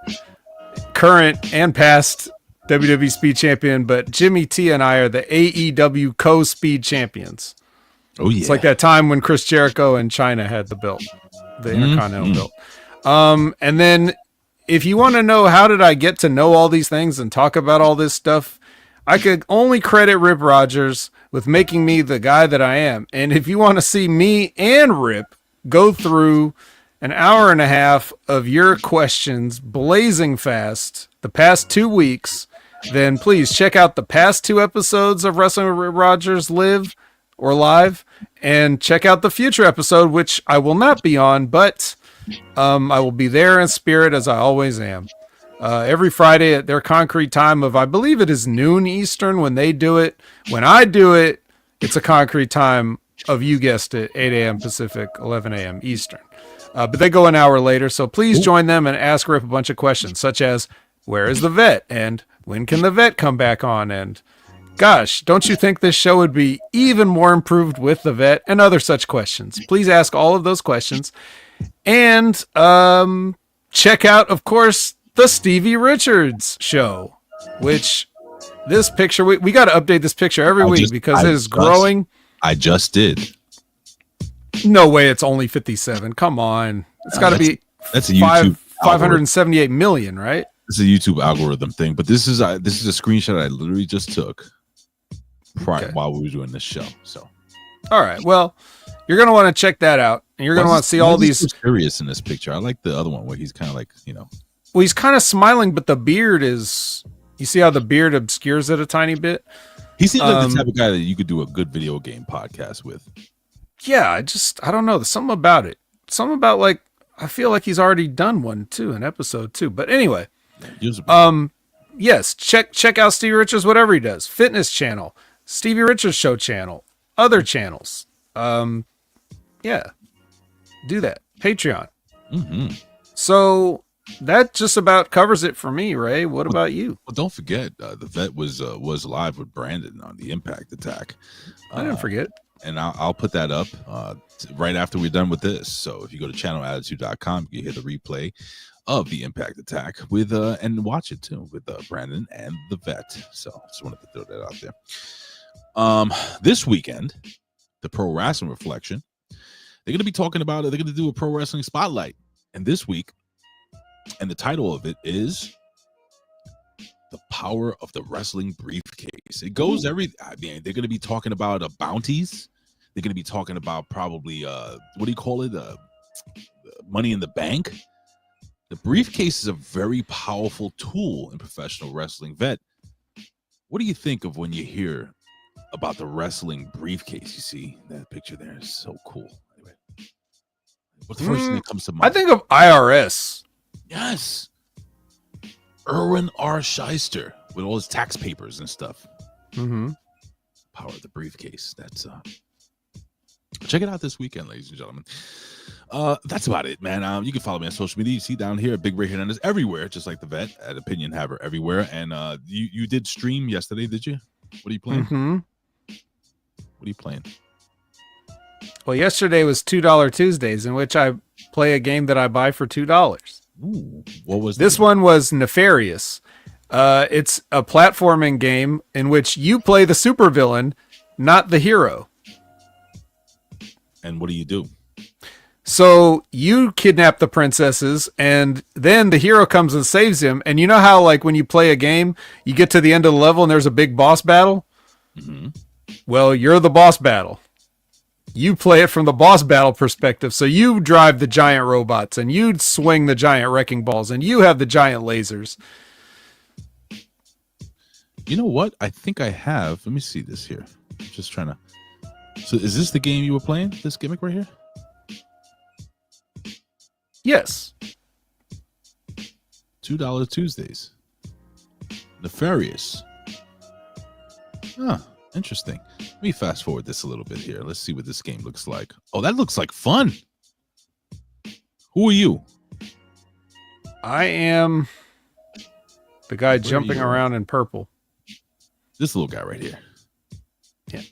current, and past WWE Speed Champion, but Jimmy T and I are the AEW Co-Speed Champions. Oh, yeah. It's like that time when Chris Jericho and China had the belt, the Intercontinental belt. And then if you want to know how did I get to know all these things and talk about all this stuff, I could only credit Rip Rogers with making me the guy that I am. And if you want to see me and Rip go through an hour and a half of your questions blazing fast the past 2 weeks, then please check out the past 2 episodes of Wrestling with Rogers Live or Live, and check out the future episode, which I will not be on, but I will be there in spirit as I always am. Every Friday at their concrete time of, I believe it is noon Eastern when they do it. When I do it, it's a concrete time of, you guessed it, 8 a.m. Pacific, 11 a.m. Eastern. But they go an hour later, so please join them and ask Rip a bunch of questions, such as, where is the vet? And when can the vet come back on? And gosh, don't you think this show would be even more improved with the vet? And other such questions. Please ask all of those questions. And check out, of course, the Stevie Richards show, which this picture, we got to update this picture every week because it is growing. I just did. No way it's only 57. Come on. It's got to be that's a YouTube 578 million, right? This is a YouTube algorithm thing, but this is a screenshot I literally just took while we were doing this show. So, all right. Well, you're gonna want to check that out, and you're gonna want to see all these. So serious in this picture. I like the other one where he's kind of like, Well, he's kind of smiling, but the beard is. You see how the beard obscures it a tiny bit. He seems like the type of guy that you could do a good video game podcast with. Yeah, I don't know. There's something about it. Something about, like, I feel like he's already done one too, an episode too. But anyway, yes, check out Stevie Richards, whatever he does. Fitness channel, Stevie Richards show channel, other channels. Yeah, do that. Patreon. Mm-hmm. So that just about covers it for me, Ray. What about you? Well, don't forget, the vet was live with Brandon on the Impact Attack. I didn't forget. And I'll put that up right after we're done with this. So if you go to channelattitude.com, you can hear the replay of the Impact Attack with and watch it too with Brandon and the vet. So just wanted to throw that out there. This weekend, the Pro Wrestling Reflection, they're going to be talking about it. They're going to do a Pro Wrestling Spotlight. And this week, and the title of it is The Power of the Wrestling Briefcase. It goes they're going to be talking about bounties. They're going to be talking about probably, what do you call it? Money in the Bank. The briefcase is a very powerful tool in professional wrestling. Vet, what do you think of when you hear about the wrestling briefcase? You see that picture there is so cool. Anyway, what's the first thing that comes to mind? I think of IRS. Yes. Erwin R. Shyster with all his tax papers and stuff. Mm-hmm. Power of the briefcase. That's check it out this weekend, ladies and gentlemen. That's about it, man. You can follow me on social media. You see down here, Big Ray Hernandez everywhere, just like the vet at Opinion Haver everywhere. And you did stream yesterday, did you? What are you playing? Mm-hmm. What are you playing? Well, yesterday was $2 Tuesdays, in which I play a game that I buy for $2. Ooh, what was this one? Was Nefarious. It's a platforming game in which you play the supervillain, not the hero. And what do you do? So you kidnap the princesses, and then the hero comes and saves him. And you know how, like, when you play a game, you get to the end of the level and there's a big boss battle? Mm-hmm. Well, you're the boss battle. You play it from the boss battle perspective. So you drive the giant robots, and you swing the giant wrecking balls, and you have the giant lasers. You know what? I think I have. Let me see this here. I'm just trying to. So is this the game you were playing? This gimmick right here? Yes. $2 Tuesdays. Nefarious. Huh. Interesting. Let me fast forward this a little bit here. Let's see what this game looks like. Oh, that looks like fun. Who are you? I am the guy jumping around in purple. This little guy right here. Yeah.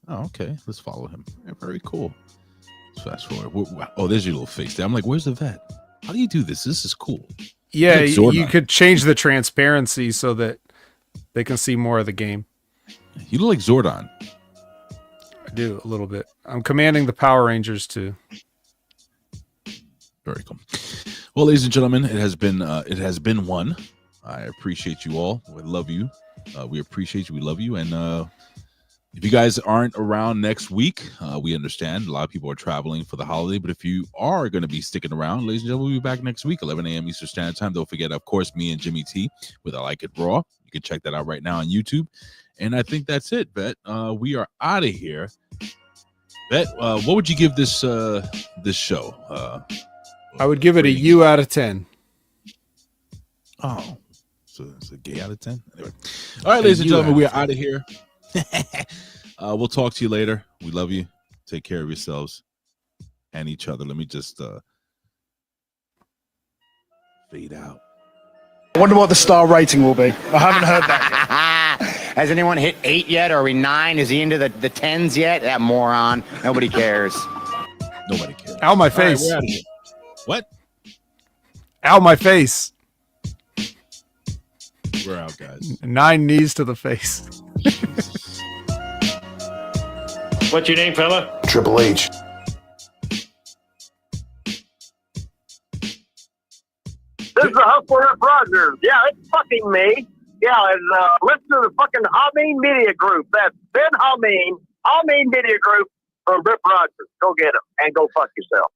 Oh, okay. Let's follow him. Yeah, very cool. Let's fast forward. Oh, there's your little face there. I'm like, where's the vet? How do you do this? This is cool. Yeah, you could change the transparency so that they can see more of the game. You look like Zordon. I do a little bit. I'm commanding the Power Rangers too. Very cool. Well, ladies and gentlemen, it has been one. I appreciate you all. We love you. We appreciate you. We love you. And if you guys aren't around next week, we understand. A lot of people are traveling for the holiday. But if you are going to be sticking around, ladies and gentlemen, we'll be back next week, 11 a.m. Eastern Standard Time. Don't forget, of course, me and Jimmy T with I Like It Raw. You can check that out right now on YouTube. And I think that's it, Bet. We are out of here. Bet, what would you give this this show? I would give it a U out of 10. Oh, so it's a gay out of 10. Anyway, all right, ladies and gentlemen, we are out of here. We'll talk to you later. We love you. Take care of yourselves and each other. Let me just fade out. I wonder what the star rating will be. I haven't heard that yet. Has anyone hit 8 yet? Are we 9? Is he into the 10s yet? That moron. Nobody cares. Nobody cares. Ow, my face. All right, we're out of here. What? Ow, my face. We're out, guys. 9 knees to the face. What's your name, fella? Triple H. This is the Hustler Rip Rogers. Yeah, it's fucking me. Yeah, and listen to the fucking Hameen Media Group. That's Ben Hameen Media Group from Rip Rogers. Go get him and go fuck yourself.